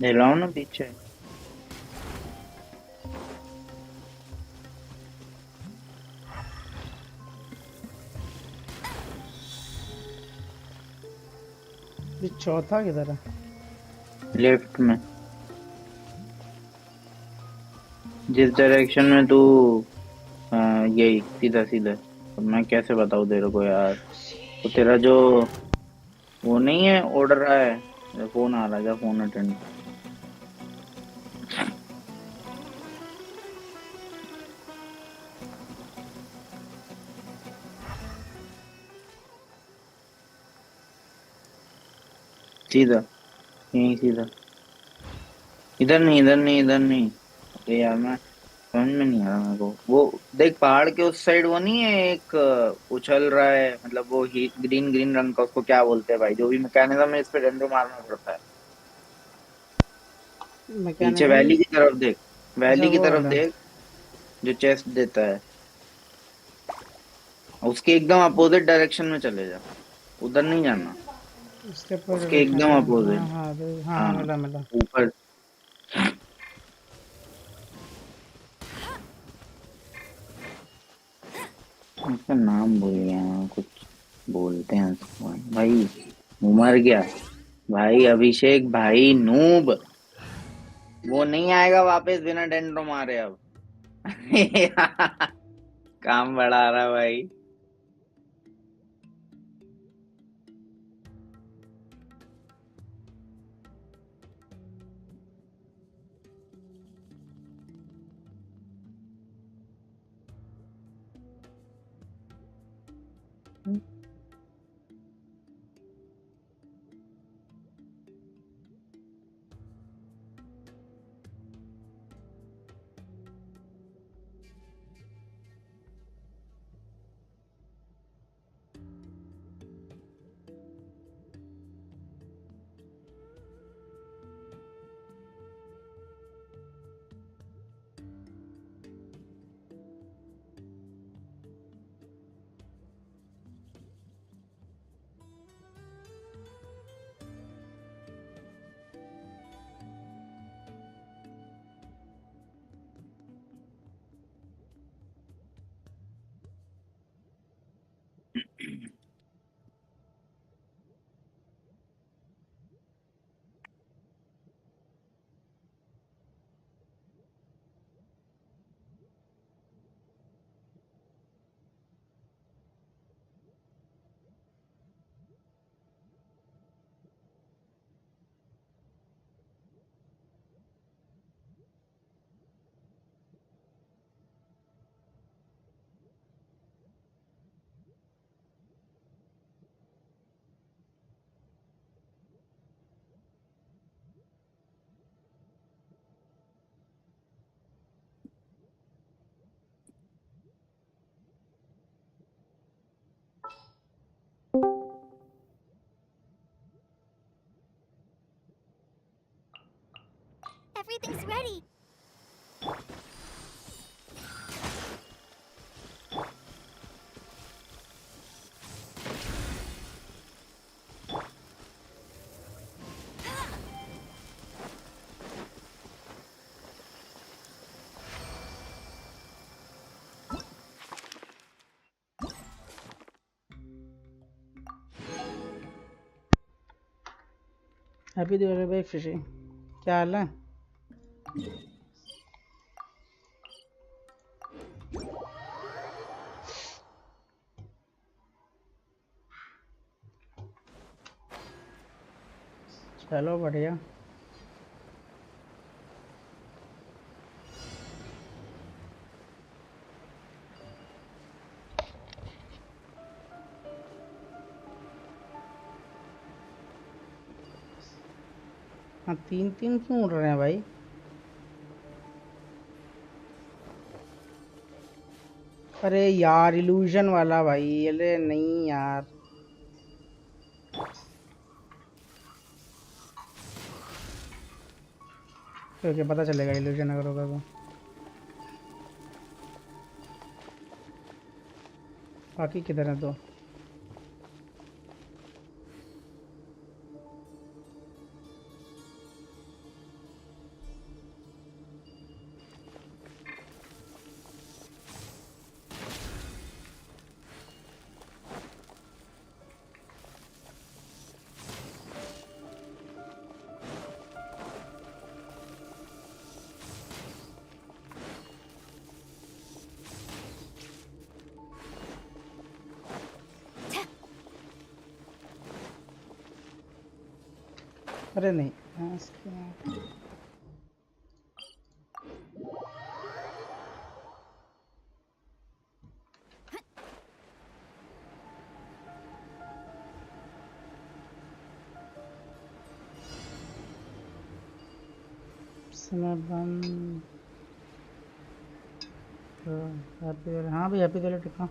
ले लाओ ना पीछे। ये चौथा किधर है? लेफ्ट में, जिस डायरेक्शन में तू यही सीधा सीधा। अब मैं कैसे बताऊँ तेरे को यार? तो तेरा जो वो नहीं है, ऑर्डर रहा है, फोन आ रहा है, जा फोन अटेंड। सीधा यहीं सीधा। इधर नहीं इधर नहीं इधर नहीं। अरे यार मैं समझ में नहीं आ रहा मेरे को। वो देख पहाड़ के उस साइड वो नहीं है एक उछल रहा है, मतलब वो ही ग्रीन ग्रीन रंग का, उसको क्या बोलते हैं भाई? जो भी मैकेनिज्म है इस पे डंडो मारना पड़ता है। पीछे मैकेनिज्म। वैली की तरफ देख, अच्छा वैली की वो तरफ वाला। देख, जो चेस्ट देता है। उसके एकदम अपोजिट डायरेक्शन में चले जा, उधर नहीं जाना, उसके ऊपर उसके डायरेक्शन एकदम में। अपोजिट। हाँ हाँ हाँ, हाँ मिला मिला। ऊपर। उसका नाम भूल गया, कुछ बोलते हैं उसको भाई। मर गया भाई अभिषेक भाई नूब। वो नहीं आएगा वापस बिना डेंड्रो मारे अब। काम बढ़ा रहा भाई। everything's ready. हैप्पी दिवाली भाई फिशी, क्या हाल है? चलो बढ़िया। हाँ, तीन तीन क्यों उड़ रहे हैं भाई? अरे यार इल्यूजन वाला भाई, अरे नहीं यार। ओके, पता चलेगा इल्यूजन अगर होगा तो। बाकी किधर है तो? अरे नहीं, समय बंद। हाँ भाई, हैप्पी दिवाली टिका।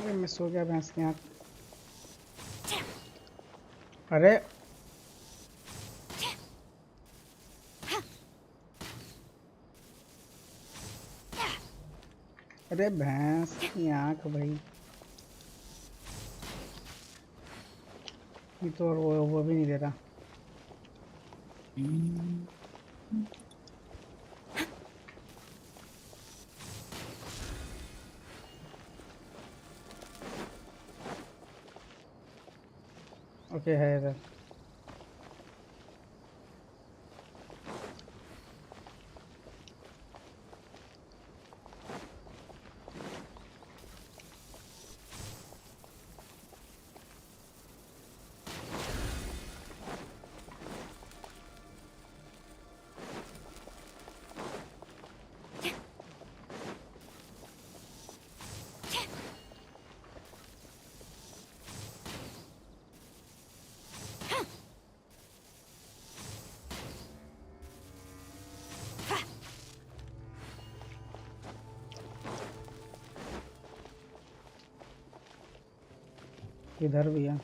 अरे मैं सो गया भैंस के आँख। अरे अरे भैंस की आँख भाई, ये तो वो भी नहीं दे रहा। ओके है इधर। इधर भी है।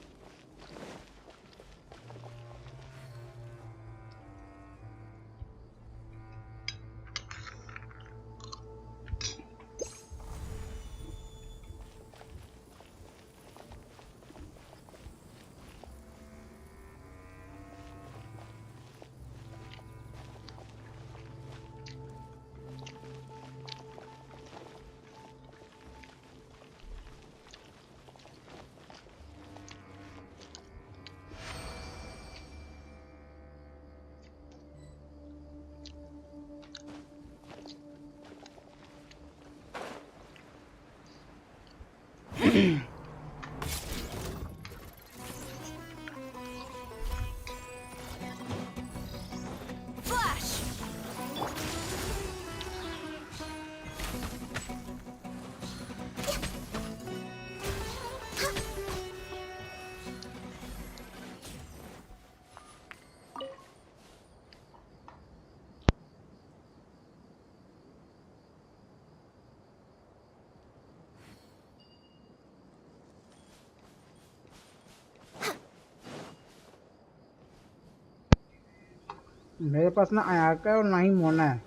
मेरे पास ना आया का और ना ही मोना है।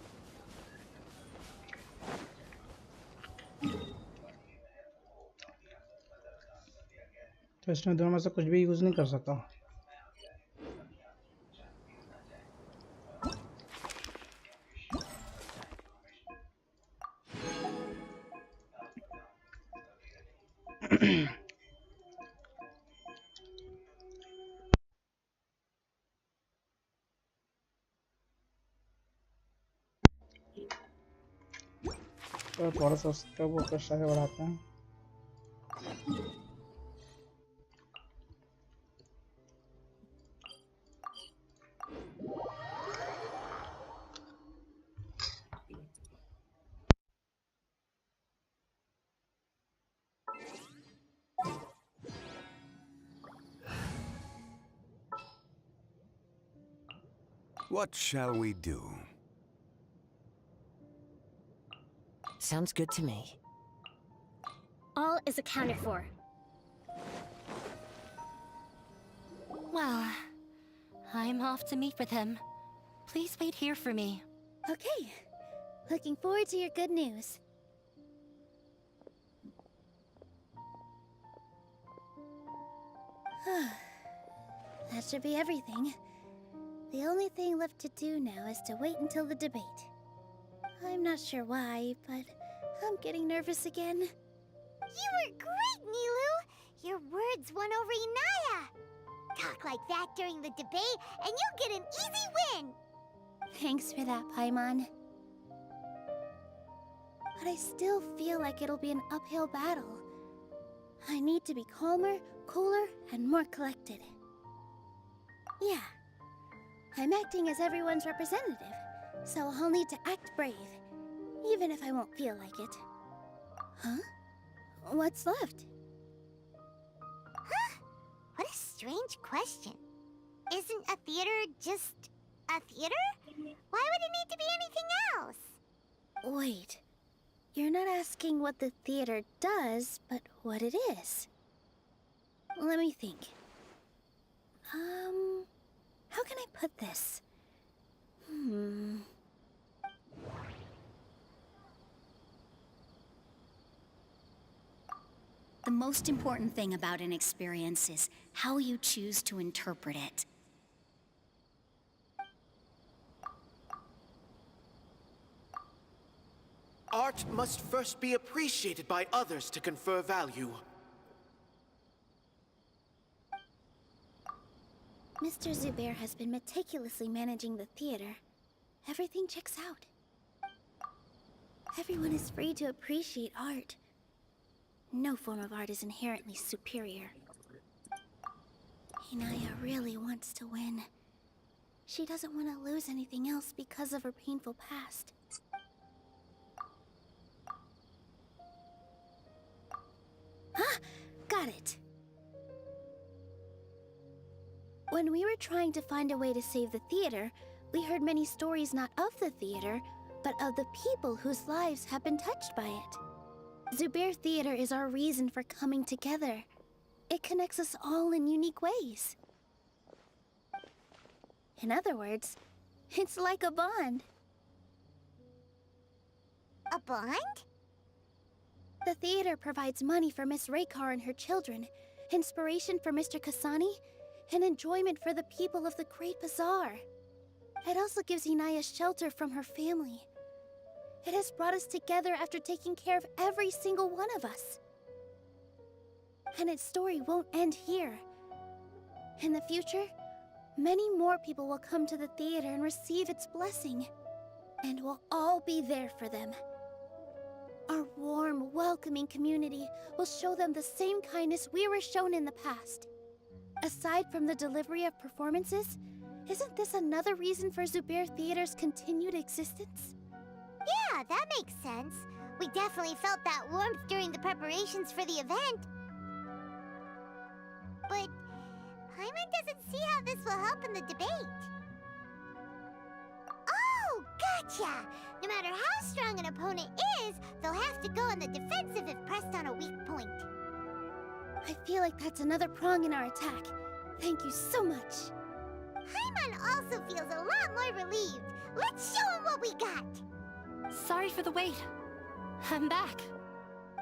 तो इसमें दोनों में से कुछ भी यूज़ नहीं कर सकता। तो थोड़ा सा उसका वो प्रेशर आगे बढ़ाते हैं। What shall we do? Sounds good to me. All is accounted for. Well, I'm off to meet with him. Please wait here for me. Okay. Looking forward to your good news. That should be everything. The only thing left to do now is to wait until the debate. I'm not sure why, but I'm getting nervous again. You were great, Nilu! Your words won over Inaya! Talk like that during the debate, and you'll get an easy win! Thanks for that, Paimon. But I still feel like it'll be an uphill battle. I need to be calmer, cooler, and more collected. Yeah. I'm acting as everyone's representative, so I'll need to act brave, even if I won't feel like it. Huh? What's left? Huh? What a strange question. Isn't a theater just a theater? Why would it need to be anything else? Wait. You're not asking what the theater does, but what it is. Let me think. How can I put this? The most important thing about an experience is how you choose to interpret it. Art must first be appreciated by others to confer value. Mr. Zubair has been meticulously managing the theater. Everything checks out. Everyone is free to appreciate art. No form of art is inherently superior. Inaya really wants to win. She doesn't want to lose anything else because of her painful past. Ah! Got it! When we were trying to find a way to save the theater, we heard many stories not of the theater, but of the people whose lives have been touched by it. Zubair Theater is our reason for coming together. It connects us all in unique ways. In other words, it's like a bond. A bond? The theater provides money for Miss Raykar and her children, inspiration for Mr. Kasani, and enjoyment for the people of the Great Bazaar. It also gives Inaya shelter from her family. It has brought us together after taking care of every single one of us. And its story won't end here. In the future, many more people will come to the theater and receive its blessing. And we'll all be there for them. Our warm, welcoming community will show them the same kindness we were shown in the past. Aside from the delivery of performances, isn't this another reason for Zubair Theater's continued existence? Yeah, that makes sense. We definitely felt that warmth during the preparations for the event. But Paimon doesn't see how this will help in the debate. Oh, gotcha! No matter how strong an opponent is, they'll have to go on the defensive if pressed on a weak point. I feel like that's another prong in our attack. Thank you so much. Paimon also feels a lot more relieved. Let's show him what we got. Sorry for the wait. I'm back.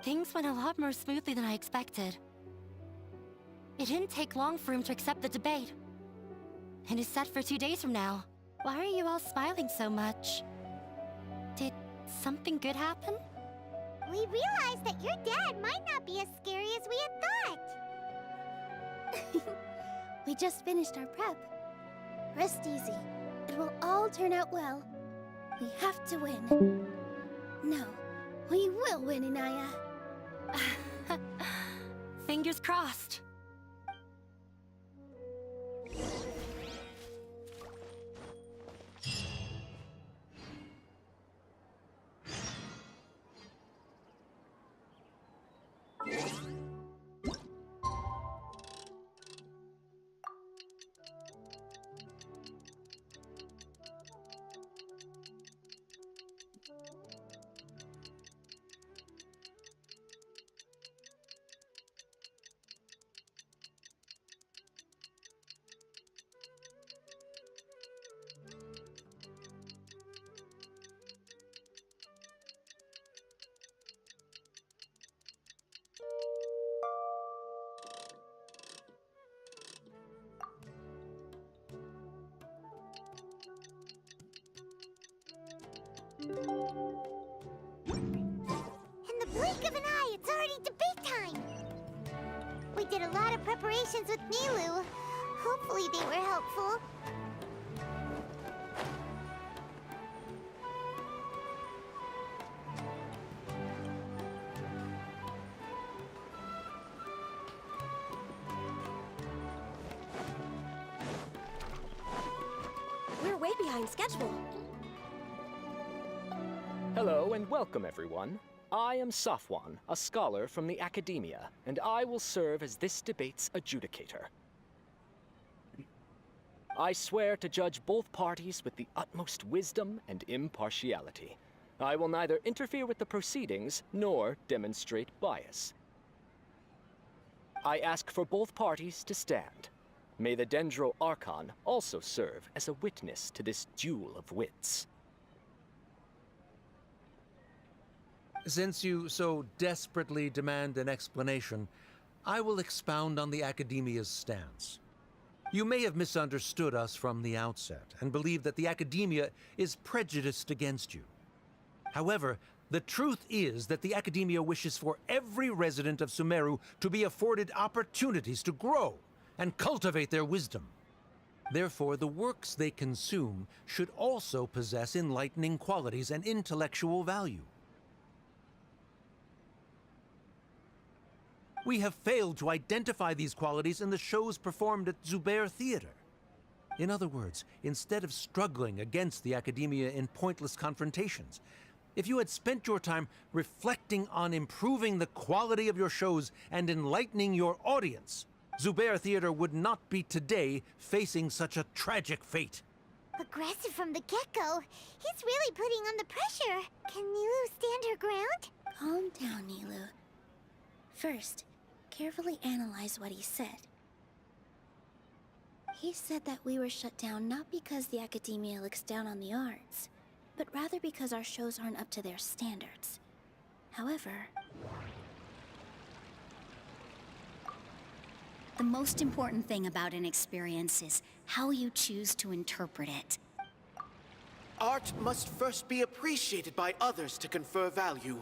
Things went a lot more smoothly than I expected. It didn't take long for him to accept the debate. And it's set for 2 days from now. Why are you all smiling so much? Did something good happen? We realized that your dad might not be as scary as we had thought. We just finished our prep. Rest easy. It will all turn out well. We have to win. No, we will win, Inaya. Fingers crossed. In the blink of an eye, it's already debate time. We did a lot of preparations with Nilu. Hopefully they were helpful. We're way behind schedule. Hello and welcome, everyone. I am Safwan, a scholar from the academia, and I will serve as this debate's adjudicator. I swear to judge both parties with the utmost wisdom and impartiality. I will neither interfere with the proceedings nor demonstrate bias. I ask for both parties to stand. May the Dendro Archon also serve as a witness to this duel of wits. Since you so desperately demand an explanation, I will expound on the Academia's stance. You may have misunderstood us from the outset and believe that the Academia is prejudiced against you. However, the truth is that the Academia wishes for every resident of Sumeru to be afforded opportunities to grow and cultivate their wisdom. Therefore, the works they consume should also possess enlightening qualities and intellectual value. We have failed to identify these qualities in the shows performed at Zubair Theater. In other words, instead of struggling against the Academia in pointless confrontations, if you had spent your time reflecting on improving the quality of your shows and enlightening your audience, Zubair Theater would not be today facing such a tragic fate. Aggressive from the get-go. He's really putting on the pressure. Can Nilu stand her ground? Calm down, Nilu. First, carefully analyze what he said. He said that we were shut down not because the Academia looks down on the arts, but rather because our shows aren't up to their standards. However, the most important thing about an experience is how you choose to interpret it. Art must first be appreciated by others to confer value.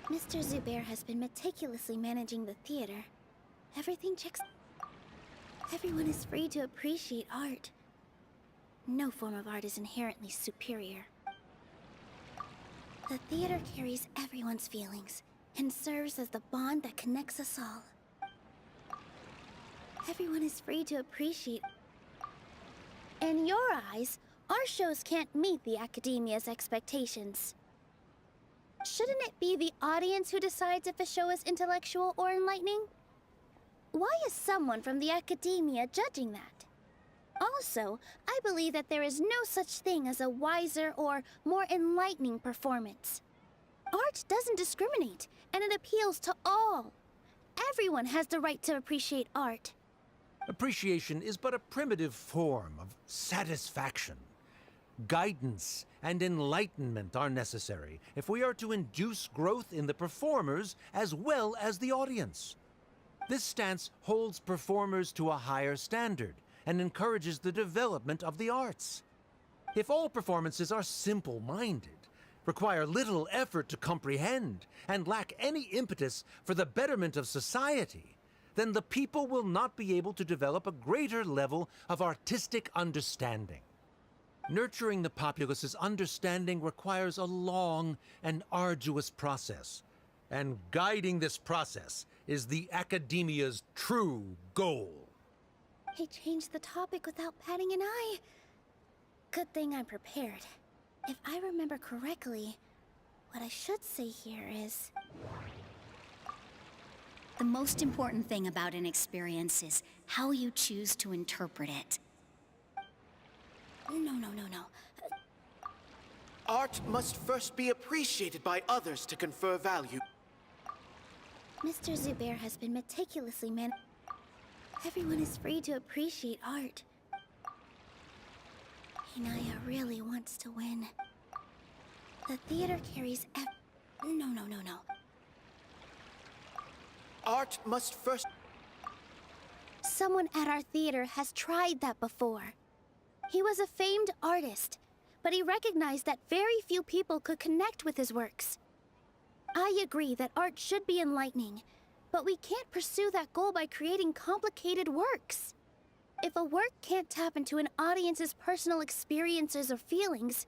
Mr. Zubair has been meticulously managing the theater. Everything checks. Everyone is free to appreciate art. No form of art is inherently superior. The theater carries everyone's feelings and serves as the bond that connects us all. Everyone is free to appreciate. In your eyes, our shows can't meet the Academia's expectations. Shouldn't it be the audience who decides if a show is intellectual or enlightening? Why is someone from the Academia judging that? Also, I believe that there is no such thing as a wiser or more enlightening performance. Art doesn't discriminate, and it appeals to all. Everyone has the right to appreciate art. Appreciation is but a primitive form of satisfaction. Guidance and enlightenment are necessary if we are to induce growth in the performers as well as the audience. This stance holds performers to a higher standard and encourages the development of the arts. If all performances are simple-minded, require little effort to comprehend, and lack any impetus for the betterment of society, then the people will not be able to develop a greater level of artistic understanding. Nurturing the populace's understanding requires a long and arduous process, and guiding this process is the academia's true goal. He changed the topic without batting an eye. Good thing I'm prepared. If I remember correctly, what I should say here is... The most important thing about an experience is how you choose to interpret it. No. Art must first be appreciated by others to confer value. Mr. Zubair has been meticulously Everyone is free to appreciate art. Inaya really wants to win. The theater carries No. Art must first... Someone at our theater has tried that before. He was a famed artist, but he recognized that very few people could connect with his works. I agree that art should be enlightening, but we can't pursue that goal by creating complicated works. If a work can't tap into an audience's personal experiences or feelings,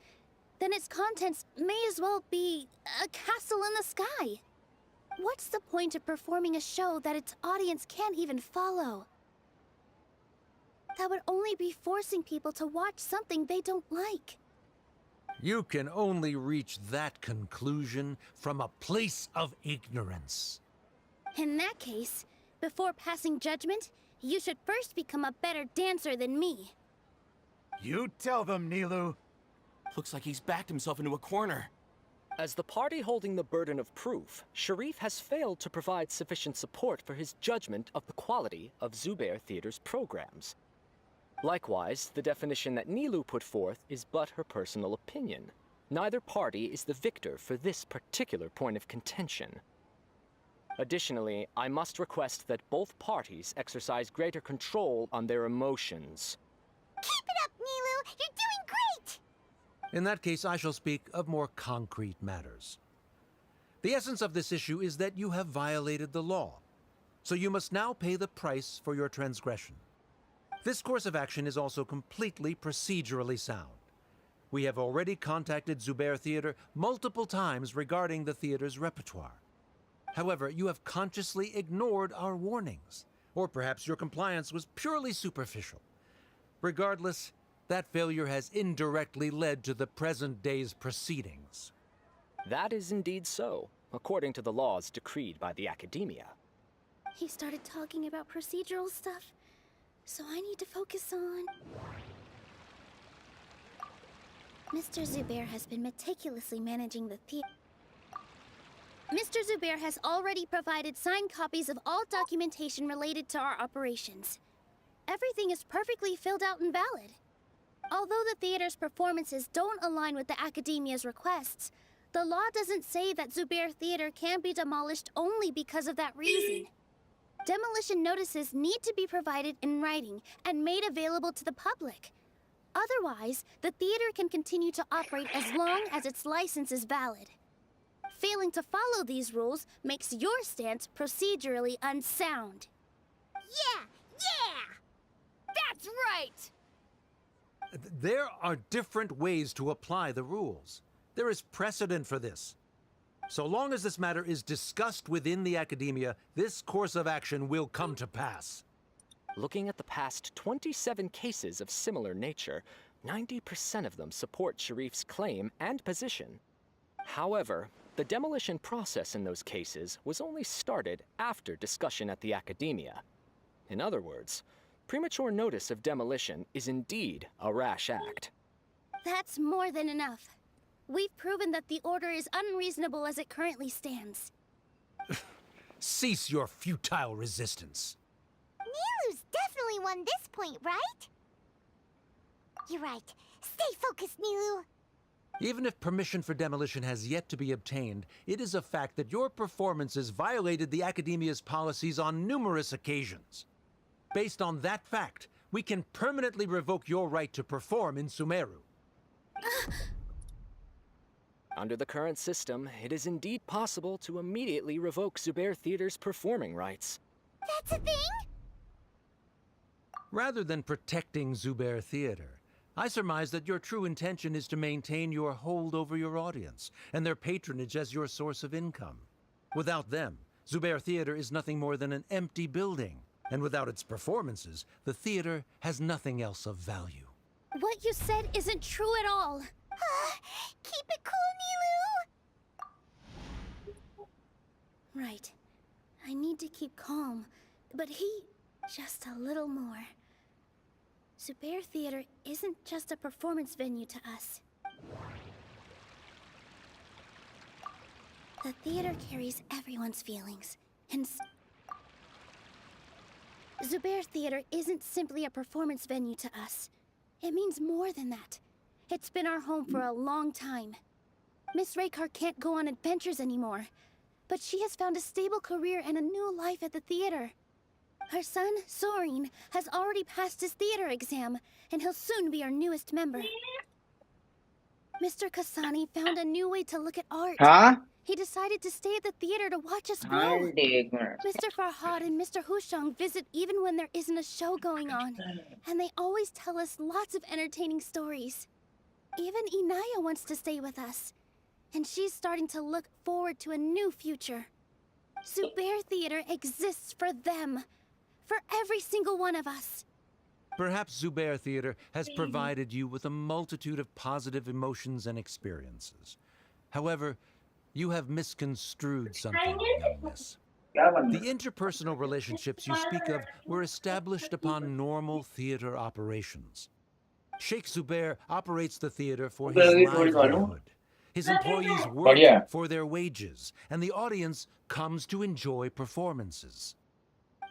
then its contents may as well be a castle in the sky. What's the point of performing a show that its audience can't even follow? That would only be forcing people to watch something they don't like. You can only reach that conclusion from a place of ignorance. In that case, before passing judgment, you should first become a better dancer than me. You tell them, Nilu. Looks like he's backed himself into a corner. As the party holding the burden of proof, Sharif has failed to provide sufficient support for his judgment of the quality of Zubair Theater's programs. Likewise, the definition that Nilu put forth is but her personal opinion. Neither party is the victor for this particular point of contention. Additionally, I must request that both parties exercise greater control on their emotions. Keep it up, Nilu! You're doing great! In that case, I shall speak of more concrete matters. The essence of this issue is that you have violated the law, so you must now pay the price for your transgression. This course of action is also completely procedurally sound. We have already contacted Zubair Theater multiple times regarding the theater's repertoire. However, you have consciously ignored our warnings, or perhaps your compliance was purely superficial. Regardless, that failure has indirectly led to the present day's proceedings. That is indeed so, according to the laws decreed by the Academia. He started talking about procedural stuff, so I need to focus on... Mr. Zubair has been meticulously managing the theater. Mr. Zubair has already provided signed copies of all documentation related to our operations. Everything is perfectly filled out and valid. Although the theater's performances don't align with the Academia's requests, the law doesn't say that Zubair Theater can be demolished only because of that reason. Demolition notices need to be provided in writing and made available to the public. Otherwise, the theater can continue to operate as long as its license is valid. Failing to follow these rules makes your stance procedurally unsound. Yeah! That's right! There are different ways to apply the rules. There is precedent for this. So long as this matter is discussed within the Academia, this course of action will come to pass. Looking at the past 27 cases of similar nature, 90% of them support Sharif's claim and position. However, the demolition process in those cases was only started after discussion at the Academia. In other words, premature notice of demolition is indeed a rash act. That's more than enough. We've proven that the order is unreasonable as it currently stands. Cease your futile resistance. Nilu Nilu's definitely won this point, right? You're right. Stay focused, Nilu. Even if permission for demolition has yet to be obtained, it is a fact that your performances violated the Academia's policies on numerous occasions. Based on that fact, we can permanently revoke your right to perform in Sumeru. Under the current system, it is indeed possible to immediately revoke Zubair Theater's performing rights. That's a thing? Rather than protecting Zubair Theater, I surmise that your true intention is to maintain your hold over your audience and their patronage as your source of income. Without them, Zubair Theater is nothing more than an empty building, and without its performances, the theater has nothing else of value. What you said isn't true at all. Keep it cool, Nilu. Right. I need to keep calm, but just a little more. Zubair Theater isn't just a performance venue to us. The theater carries everyone's feelings, and Zubair Theater isn't simply a performance venue to us. It means more than that. It's been our home for a long time. Miss Raykar can't go on adventures anymore, but she has found a stable career and a new life at the theater. Her son, Soren, has already passed his theater exam, and he'll soon be our newest member. Mr. Kasani found a new way to look at art. Huh? He decided to stay at the theater to watch us grow. Mr. Farhad and Mr. Hushang visit even when there isn't a show going on, and they always tell us lots of entertaining stories. Even Inaya wants to stay with us, and she's starting to look forward to a new future. Zubair Theater exists for them. For every single one of us. Perhaps Zubair Theater has provided you with a multitude of positive emotions and experiences. However, you have misconstrued something, young miss. The interpersonal relationships you speak of were established upon normal theater operations. Sheikh Zubair operates the theater for his livelihood. His employees work for their wages, and the audience comes to enjoy performances.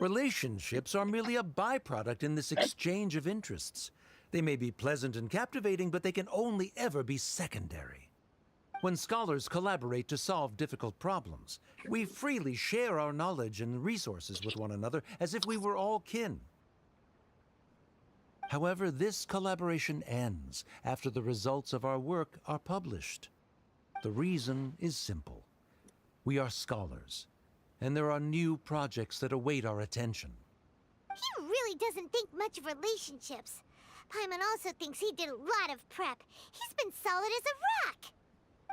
Relationships are merely a byproduct in this exchange of interests. They may be pleasant and captivating, but they can only ever be secondary. When scholars collaborate to solve difficult problems, we freely share our knowledge and resources with one another as if we were all kin. However, this collaboration ends after the results of our work are published. The reason is simple. We are scholars, and there are new projects that await our attention. He really doesn't think much of relationships. Paimon also thinks he did a lot of prep. He's been solid as a rock.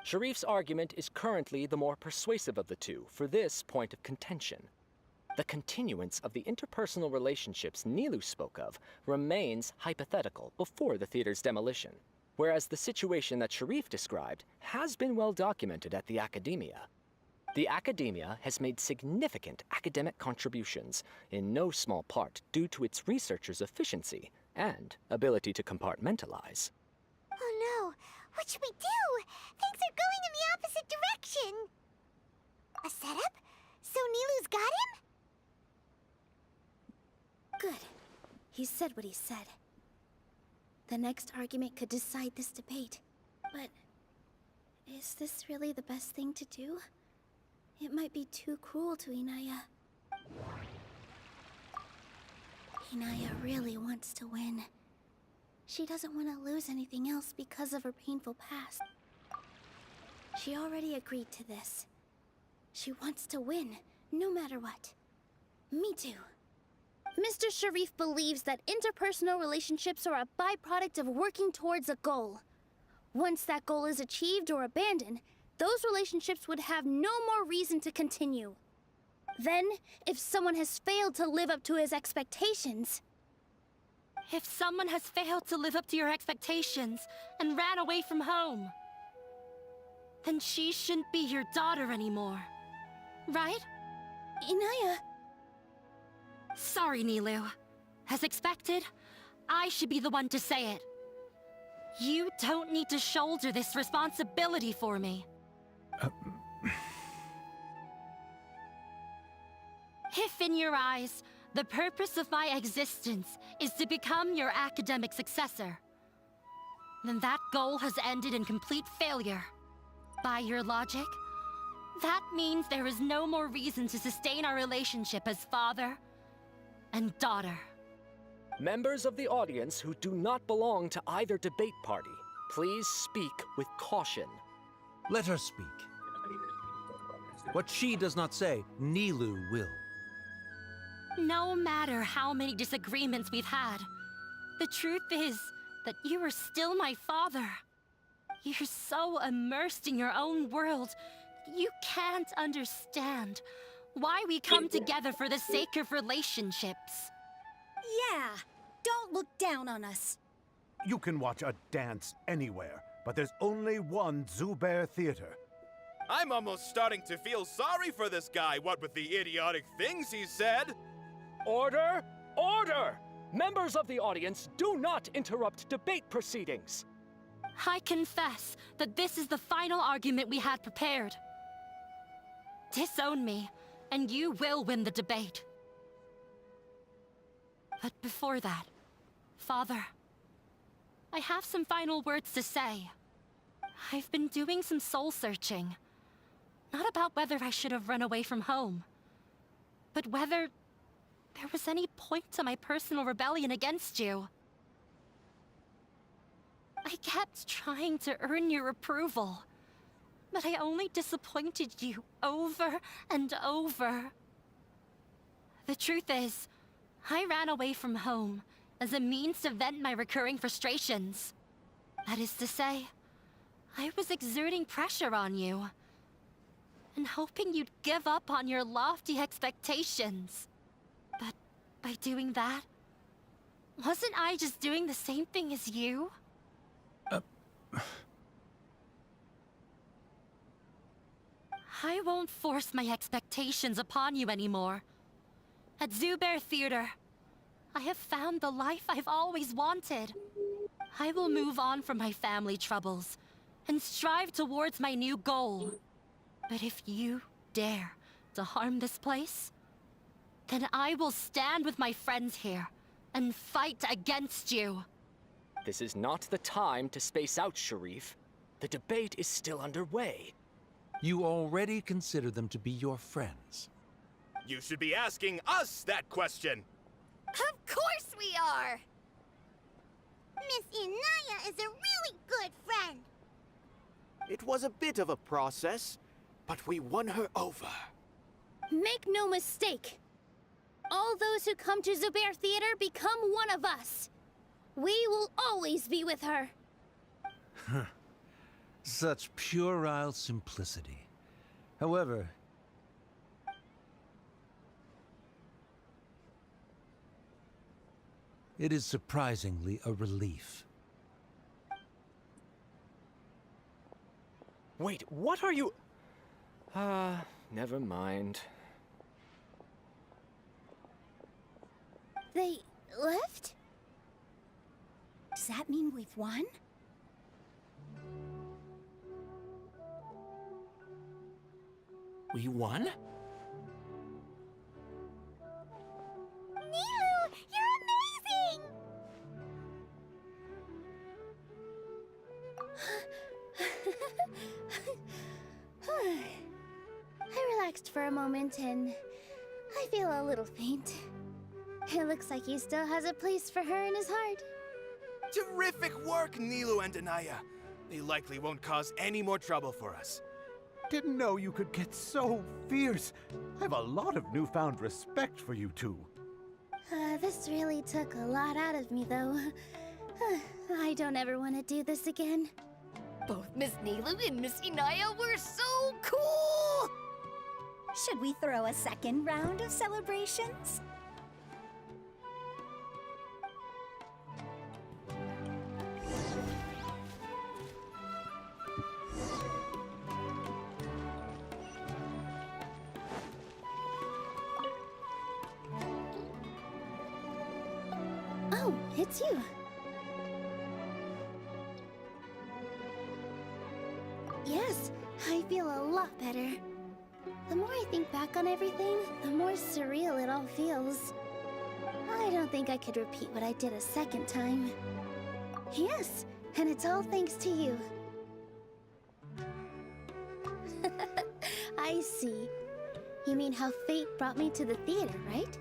Sharif's argument is currently the more persuasive of the two for this point of contention. The continuance of the interpersonal relationships Nilu spoke of remains hypothetical before the theater's demolition, whereas the situation that Sharif described has been well documented at the Academia. The Academia has made significant academic contributions, in no small part due to its researchers' efficiency and ability to compartmentalize. Oh no, what should we do? Things are going in the opposite direction. A setup? So Nilu's got him? Good. He said what he said. The next argument could decide this debate. But is this really the best thing to do? It might be too cruel to Inaya. Inaya really wants to win. She doesn't want to lose anything else because of her painful past. She already agreed to this. She wants to win, no matter what. Me too. Mr. Sharif believes that interpersonal relationships are a byproduct of working towards a goal. Once that goal is achieved or abandoned, those relationships would have no more reason to continue. Then, if someone has failed to live up to his expectations... If someone has failed to live up to your expectations and ran away from home, then she shouldn't be your daughter anymore. Right? Inaya... Sorry, Nilu. As expected, I should be the one to say it. You don't need to shoulder this responsibility for me. If in your eyes, The purpose of my existence is to become your academic successor. Then that goal has ended in complete failure. By your logic, that means there is no more reason to sustain our relationship as father and daughter. Members of the audience who do not belong to either debate party, please speak with caution. Let her speak. What she does not say, Nilu will. No matter how many disagreements we've had, the truth is that you are still my father. You're so immersed in your own world, you can't understand why we come together for the sake of relationships. Yeah, don't look down on us. You can watch a dance anywhere, but there's only one Zubair Theater. I'm almost starting to feel sorry for this guy, what with the idiotic things he said. Order! Order! Members of the audience, do not interrupt debate proceedings. I confess that this is the final argument we had prepared. Disown me, and you will win the debate. But before that, Father, I have some final words to say. I've been doing some soul searching. Not about whether I should have run away from home, but whether there was any point to my personal rebellion against you. I kept trying to earn your approval, but I only disappointed you over and over. The truth is, I ran away from home as a means to vent my recurring frustrations. That is to say, I was exerting pressure on you, and hoping you'd give up on your lofty expectations. But by doing that, wasn't I just doing the same thing as you? I won't force my expectations upon you anymore. At Zubair Theater, I have found the life I've always wanted. I will move on from my family troubles and strive towards my new goal. But if you dare to harm this place, then I will stand with my friends here and fight against you. This is not the time to space out, Sharif. The debate is still underway. You already consider them to be your friends. You should be asking us that question. Of course we are! Miss Inaya is a really good friend. It was a bit of a process, but we won her over. Make no mistake. All those who come to Zubair Theater become one of us. We will always be with her. Such puerile simplicity. However, it is surprisingly a relief. Wait, what are you... never mind. They left? Does that mean we've won? We won? Nilu, you're amazing! I relaxed for a moment and I feel a little faint. It looks like he still has a place for her in his heart. Terrific work, Nilu and Anaya. They likely won't cause any more trouble for us. Didn't know you could get so fierce. I've a lot of newfound respect for you two. This really took a lot out of me, though. I don't ever want to do this again. Both Miss Nilu and Miss Inaya were so cool! Should we throw a second round of celebrations? Oh, it's you. Yes, I feel a lot better. The more I think back on everything, the more surreal it all feels. I don't think I could repeat what I did a second time. Yes, and it's all thanks to you. I see. You mean how fate brought me to the theater, right?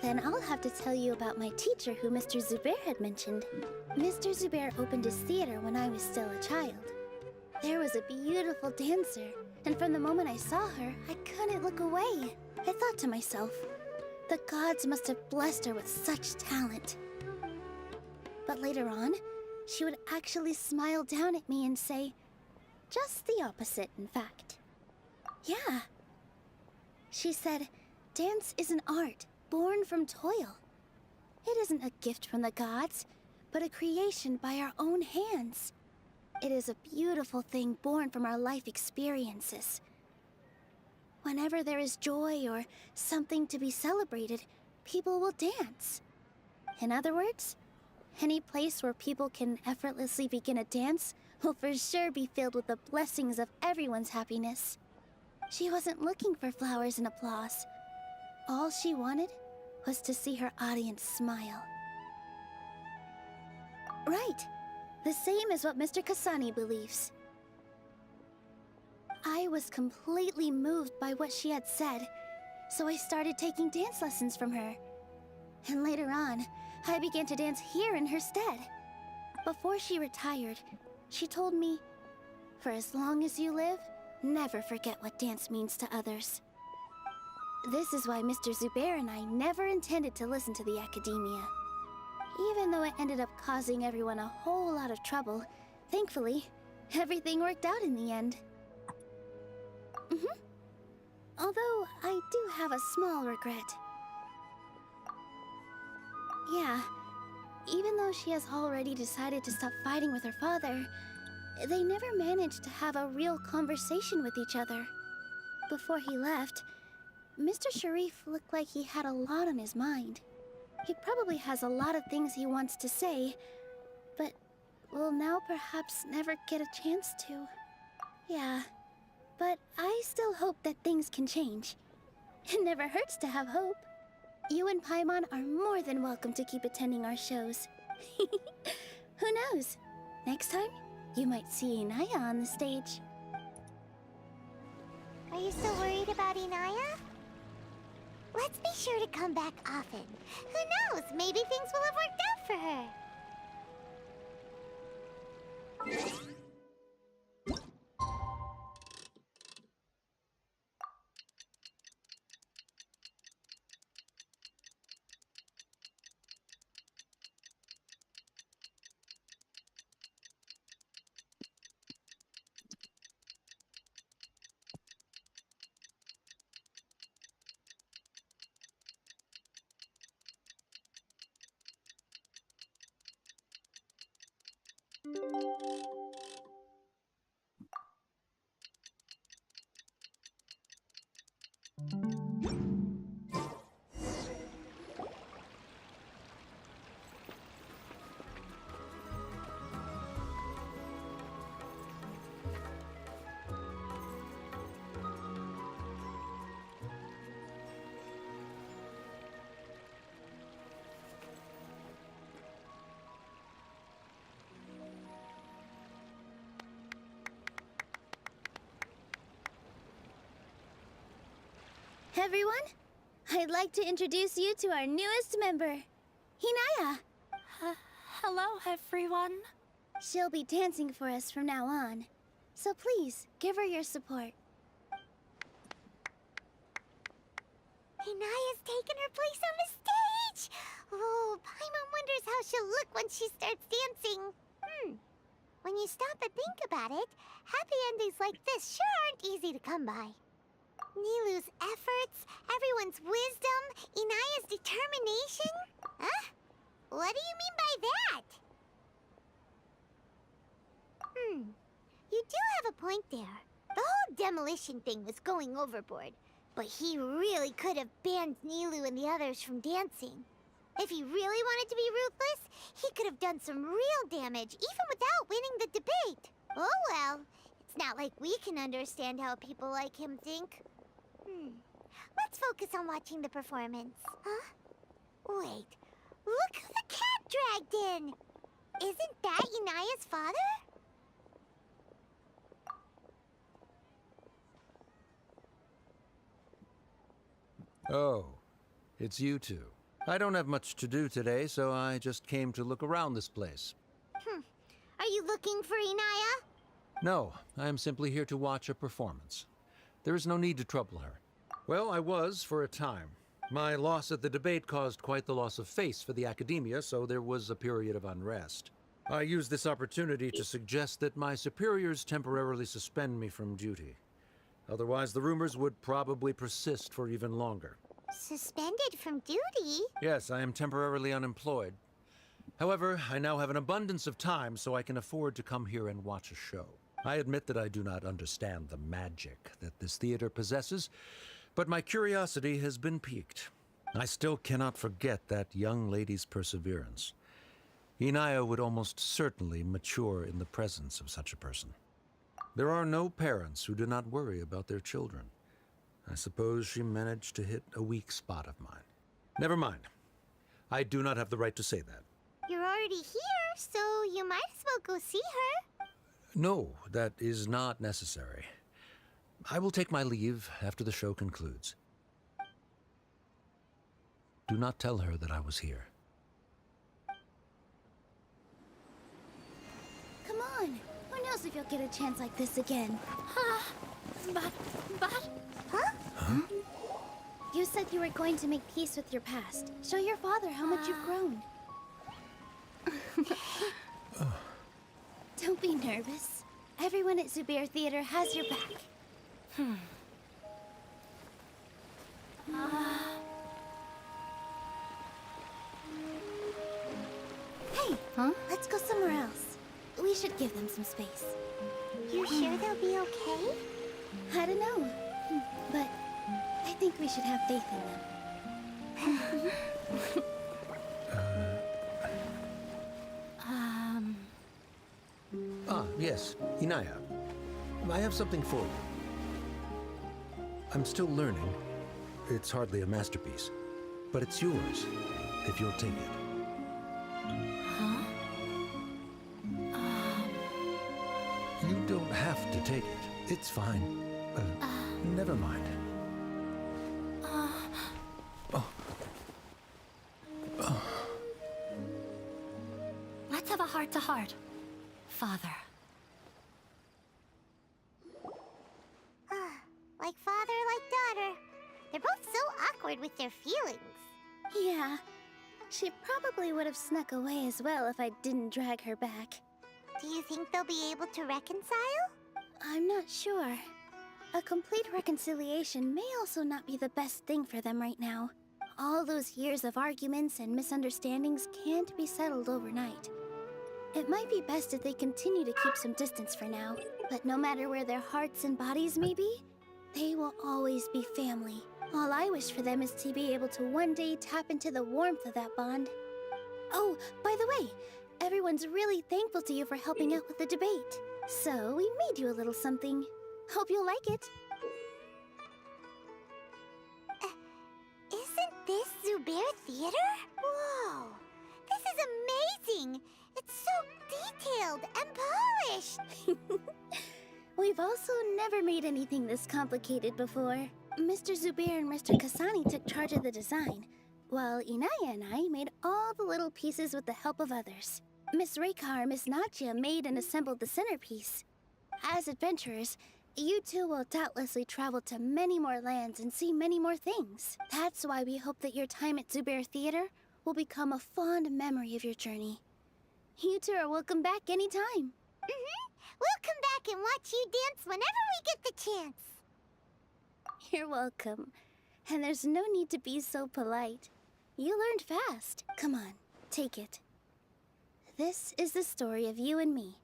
Then I'll have to tell you about my teacher who Mr. Zubair had mentioned. Mr. Zubair opened his theater when I was still a child. There was a beautiful dancer, and from the moment I saw her, I couldn't look away. I thought to myself, the gods must have blessed her with such talent. But later on, she would actually smile down at me and say, just the opposite, in fact. Yeah. She said, dance is an art born from toil. It isn't a gift from the gods, but a creation by our own hands. It is a beautiful thing born from our life experiences. Whenever there is joy or something to be celebrated, people will dance. In other words, any place where people can effortlessly begin a dance will for sure be filled with the blessings of everyone's happiness. She wasn't looking for flowers and applause. All she wanted was to see her audience smile. Right. The same as what Mr. Kasani believes. I was completely moved by what she had said, so I started taking dance lessons from her. And later on, I began to dance here in her stead. Before she retired, she told me, for as long as you live, never forget what dance means to others. This is why Mr. Zubair and I never intended to listen to the academia. Even though it ended up causing everyone a whole lot of trouble, thankfully, everything worked out in the end. Although, I do have a small regret. Yeah, even though she has already decided to stop fighting with her father, they never managed to have a real conversation with each other. Before he left, Mr. Sharif looked like he had a lot on his mind. He probably has a lot of things he wants to say, but will now perhaps never get a chance to. Yeah, but I still hope that things can change. It never hurts to have hope. You and Paimon are more than welcome to keep attending our shows. Who knows? Next time, you might see Inaya on the stage. Are you still worried about Inaya? Let's be sure to come back often. Who knows? Maybe things will have worked out for her. Everyone, I'd like to introduce you to our newest member, Hinaya. Hello, everyone. She'll be dancing for us from now on, so please give her your support. Hinaya's taken her place on the stage! Oh, Paimon wonders how she'll look when she starts dancing. When you stop and think about it, happy endings like this sure aren't easy to come by. Nilou's efforts, everyone's wisdom, Inaya's determination? Huh? What do you mean by that? You do have a point there. The whole demolition thing was going overboard. But he really could have banned Nilou and the others from dancing. If he really wanted to be ruthless, he could have done some real damage, even without winning the debate. Oh well, it's not like we can understand how people like him think. Let's focus on watching the performance. Huh? Wait, Look who the cat dragged in! Isn't that Inaya's father? Oh, it's you two. I don't have much to do today, so I just came to look around this place. Are you looking for Inaya? No, I am simply here to watch a performance. There is no need to trouble her. Well, I was for a time. My loss at the debate caused quite the loss of face for the academia, so there was a period of unrest. I used this opportunity to suggest that my superiors temporarily suspend me from duty. Otherwise, the rumors would probably persist for even longer. Suspended from duty? Yes, I am temporarily unemployed. However, I now have an abundance of time, so I can afford to come here and watch a show. I admit that I do not understand the magic that this theater possesses, but my curiosity has been piqued. I still cannot forget that young lady's perseverance. Inaya would almost certainly mature in the presence of such a person. There are no parents who do not worry about their children. I suppose she managed to hit a weak spot of mine. Never mind. I do not have the right to say that. You're already here, so you might as well go see her. No, that is not necessary. I will take my leave after the show concludes. Do not tell her that I was here. Come on. Who knows if you'll get a chance like this again? But... Huh? You said you were going to make peace with your past. Show your father how much you've grown. Don't be nervous. Everyone at Zubair Theater has your back. Hey, let's go somewhere else. We should give them some space. You sure they'll be okay? I don't know, but I think we should have faith in them. Yes, Inaya. I have something for you. I'm still learning. It's hardly a masterpiece, but it's yours, if you'll take it. You don't have to take it. It's fine. Never mind. Let's have a heart-to-heart, Father. Like father, like daughter. They're both so awkward with their feelings. Yeah, she probably would have snuck away as well if I didn't drag her back. Do you think they'll be able to reconcile? I'm not sure. A complete reconciliation may also not be the best thing for them right now. All those years of arguments and misunderstandings can't be settled overnight. It might be best if they continue to keep some distance for now, but no matter where their hearts and bodies may be, they will always be family. All I wish for them is to be able to one day tap into the warmth of that bond. Oh, by the way, everyone's really thankful to you for helping out with the debate. So we made you a little something. Hope you'll like it. Isn't this Zubair Theater? Whoa! This is amazing! It's so detailed and polished! We've also never made anything this complicated before. Mr. Zubair and Mr. Kasani took charge of the design, while Inaya and I made all the little pieces with the help of others. Miss Reykar and Miss Natya made and assembled the centerpiece. As adventurers, you two will doubtlessly travel to many more lands and see many more things. That's why we hope that your time at Zubair Theater will become a fond memory of your journey. You two are welcome back anytime. We'll come back and watch you dance whenever we get the chance. You're welcome. And there's no need to be so polite. You learned fast. Come on, take it. This is the story of you and me.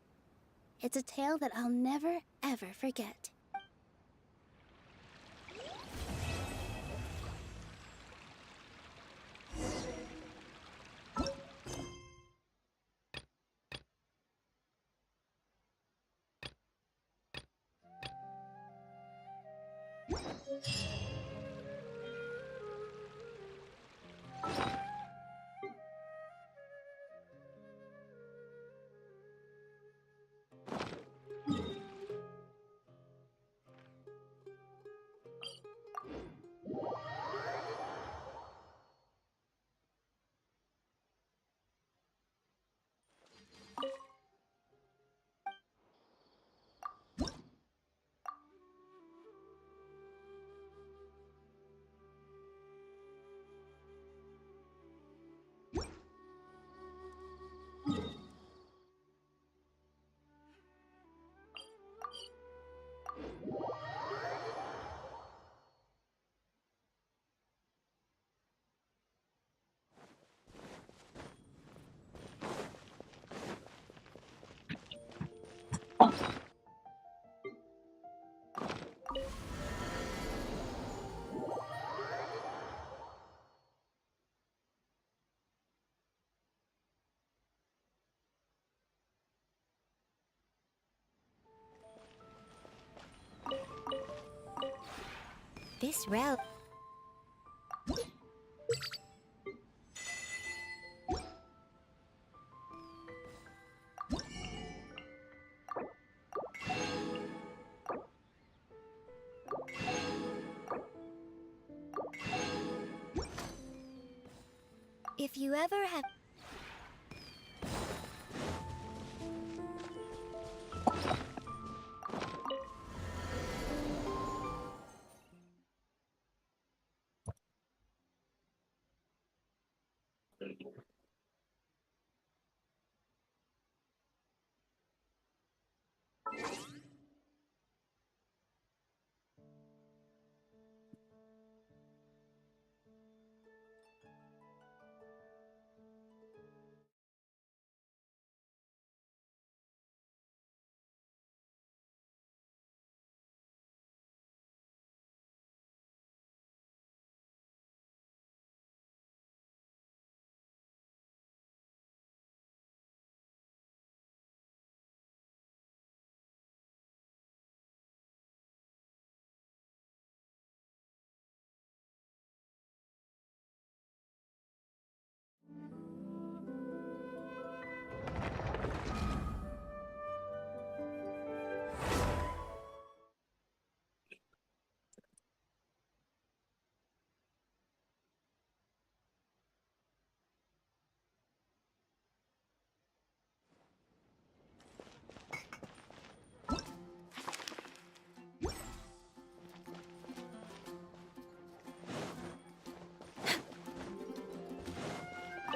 It's a tale that I'll never, ever forget. This rel. If you ever have.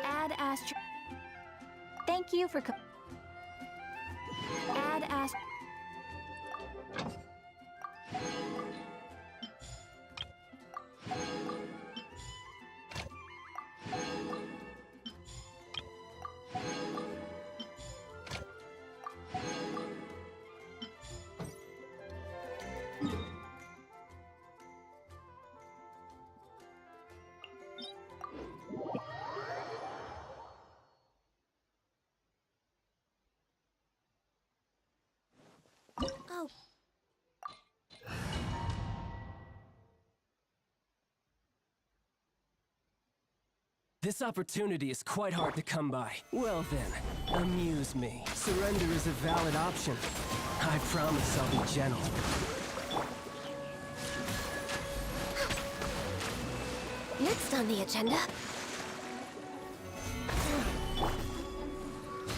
Add Astro. Thank you for. Add Astro. Oh. This opportunity is quite hard to come by. Well then, amuse me. Surrender is a valid option. I promise I'll be gentle. Next on the agenda.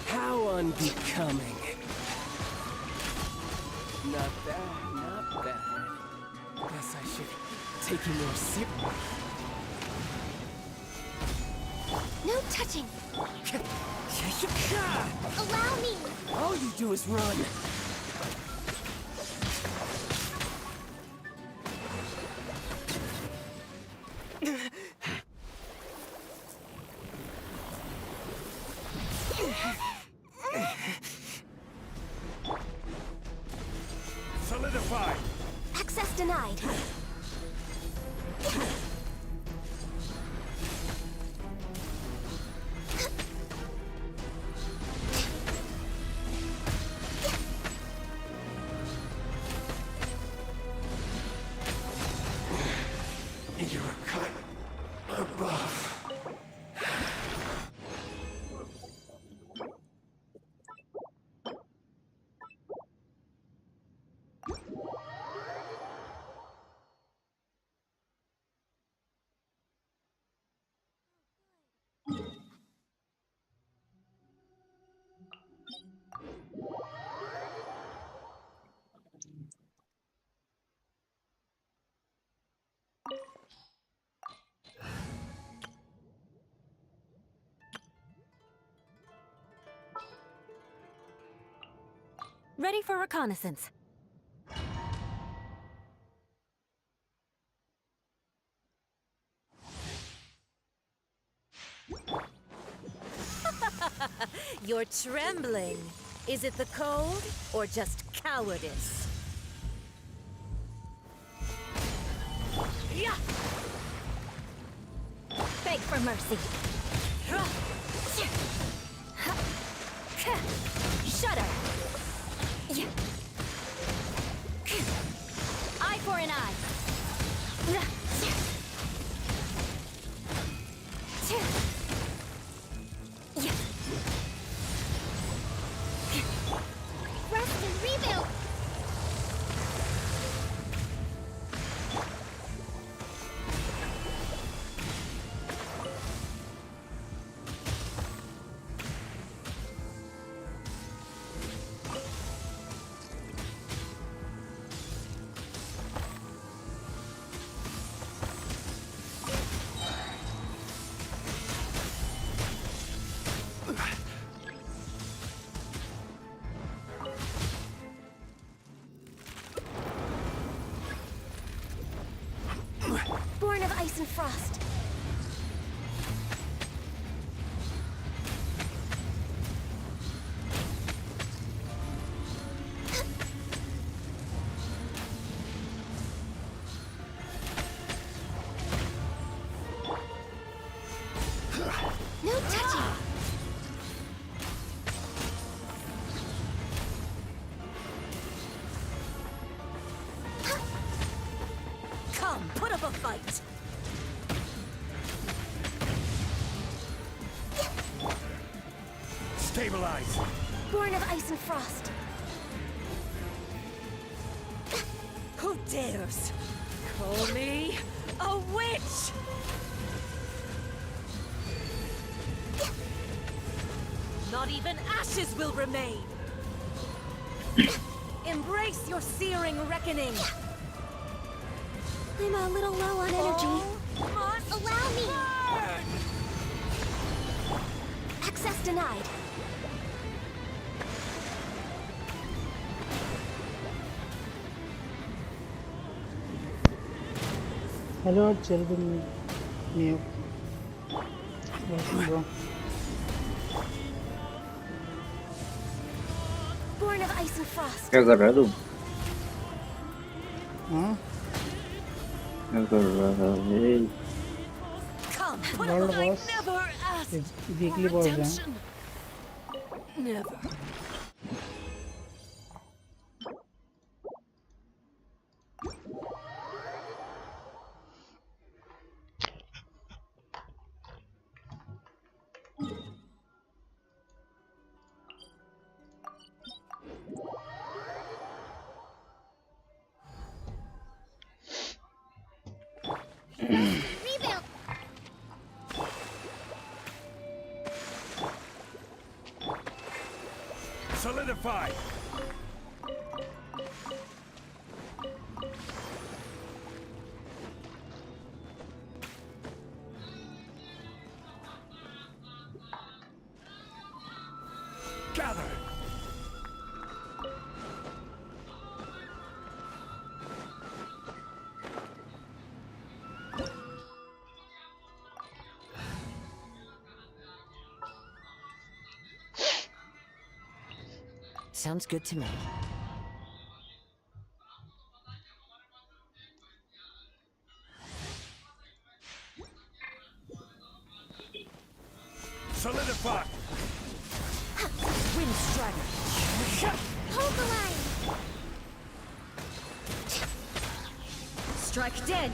How unbecoming. Not bad, not bad. Guess I should take you more seriously. No touching. Allow me. All you do is run. Solidify. Access denied. You're cut above. Ready for reconnaissance. You're trembling. Is it the cold or just cowardice? Yeah. Beg for mercy. Shudder. Eye for an eye. ice and frost. No touching. Come, put up a fight. Stabilize. Born of ice and frost. Who dares call me a witch? Not even ashes will remain. Embrace your searing reckoning. I'm a little low on energy. Allow me. Access denied. Hello, children. New. Welcome, bro. Born of ice and frost. क्या कर रहा है तू? हाँ? क्या कर रहा है? Come, put World up I boss. never asked Weekly for boss है. redemption. Never. Rebuild. Solidify. Gather. Sounds good to me. Solidify. Wind Strider. Hold the line. Strike dead.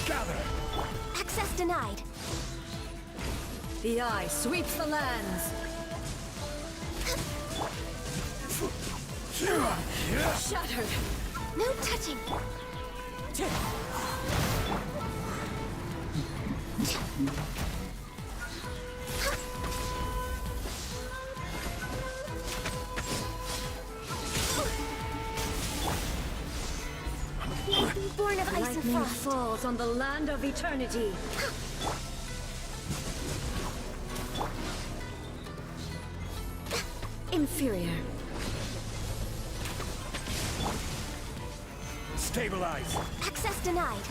Gather. Access denied. The eye sweeps the lands. Shattered. No touching. Born of ice and Lightning frost. falls on the land of eternity. Inferior. Stabilize. Access denied.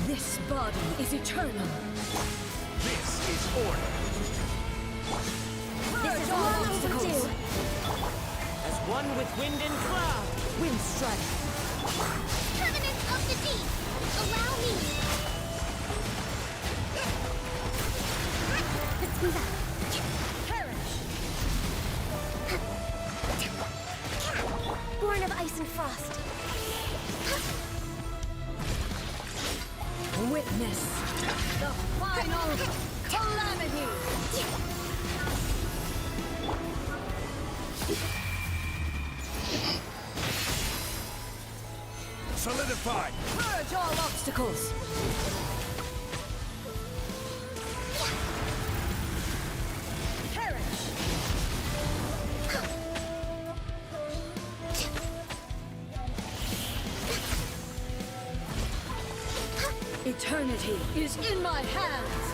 This body is eternal. This is order. This is long overdue. As one with wind and cloud. Wind Strider. Covenant of the deep. Allow me. Esquiva. Perish. Born of ice and frost. Witness the final calamity. Solidify. Purge all obstacles. Perish. Eternity is in my hands.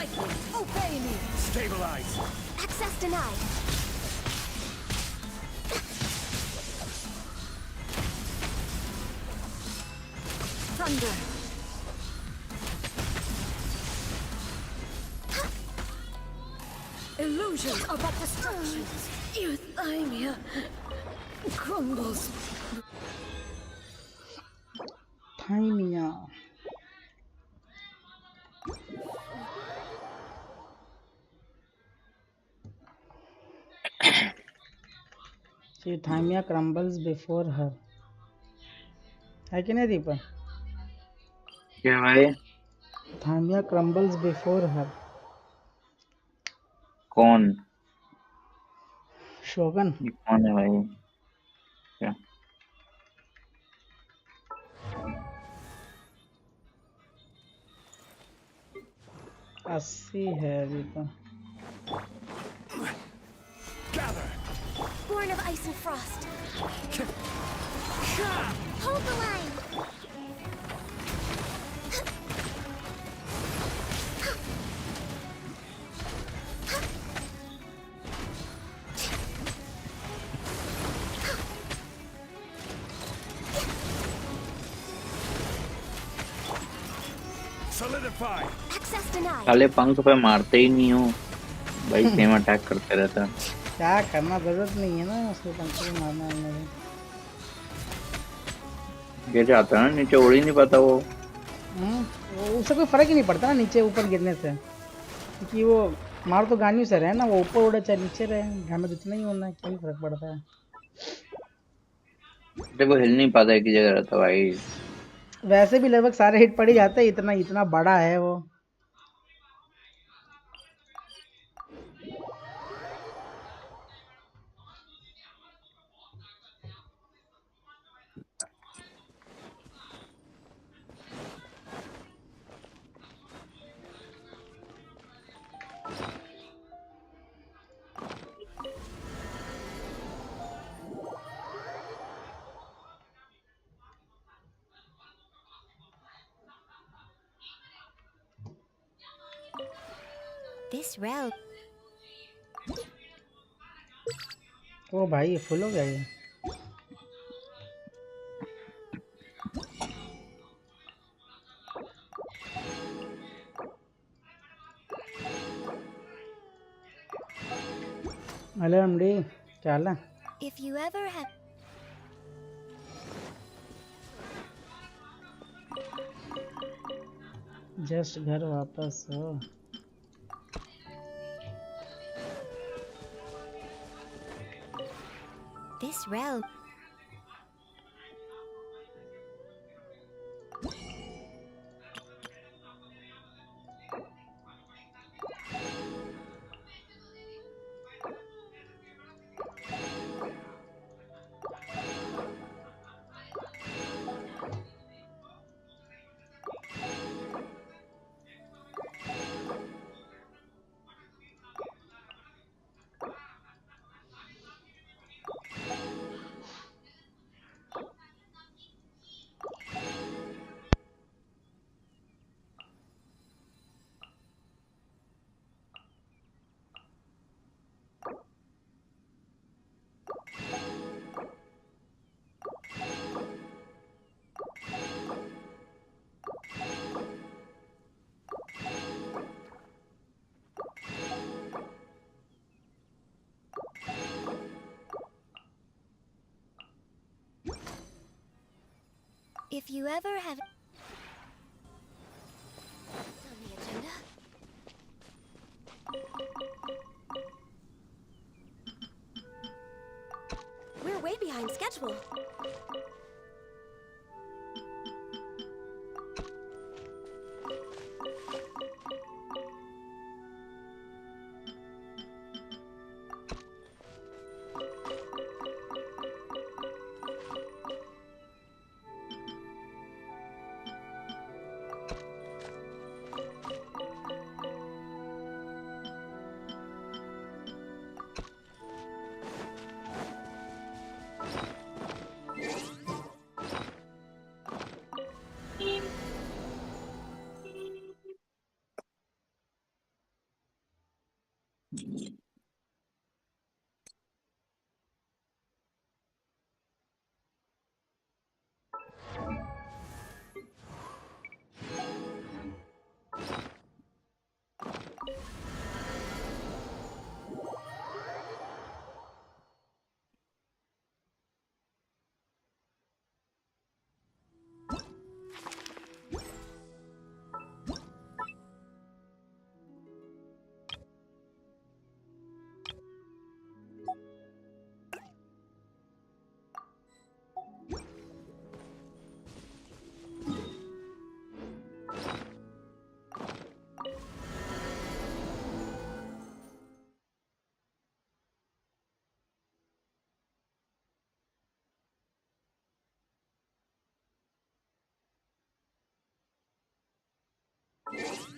Lightning, obey me. Stabilize. Access denied. Thunder. Illusions are but distractions. Your thymia crumbles. Thymia. See, Thymia crumbles before her. है कि नहीं दीपा? क्या भाई? Thymia crumbles before her. कौन? शोगन. ये कौन है भाई? क्या? अस्सी है अभी तो. Born of ice and frost. Hold the line. Solidify. Access denied. साले पंख पे मारते ही नहीं हो भाई, सेम अटैक करते रहता. क्या करना, जरूरत नहीं है ना उसको पंख में मारना है. ये जाता है ना नीचे, उड़ ही नहीं पाता वो. उससे कोई फर्क ही नहीं पड़ता ना नीचे ऊपर गिरने से, क्योंकि वो मार तो गानियों से रहे ना, वो ऊपर उड़े चाहे नीचे रहे, डैमेज उतना ही होना है, क्या ही फर्क पड़ता है. देखो हिल नहीं पाता एक ही जगह रहता भाई. वैसे भी लगभग सारे हिट पड़ ही जाते हैं, इतना इतना बड़ा है वो. This route. ओ भाई फुल हो गया ये. हेलो एमडी, क्या हाल है? If you ever have just घर वापस हो. This route. If you ever have on the agenda. We're way behind schedule. Ugh.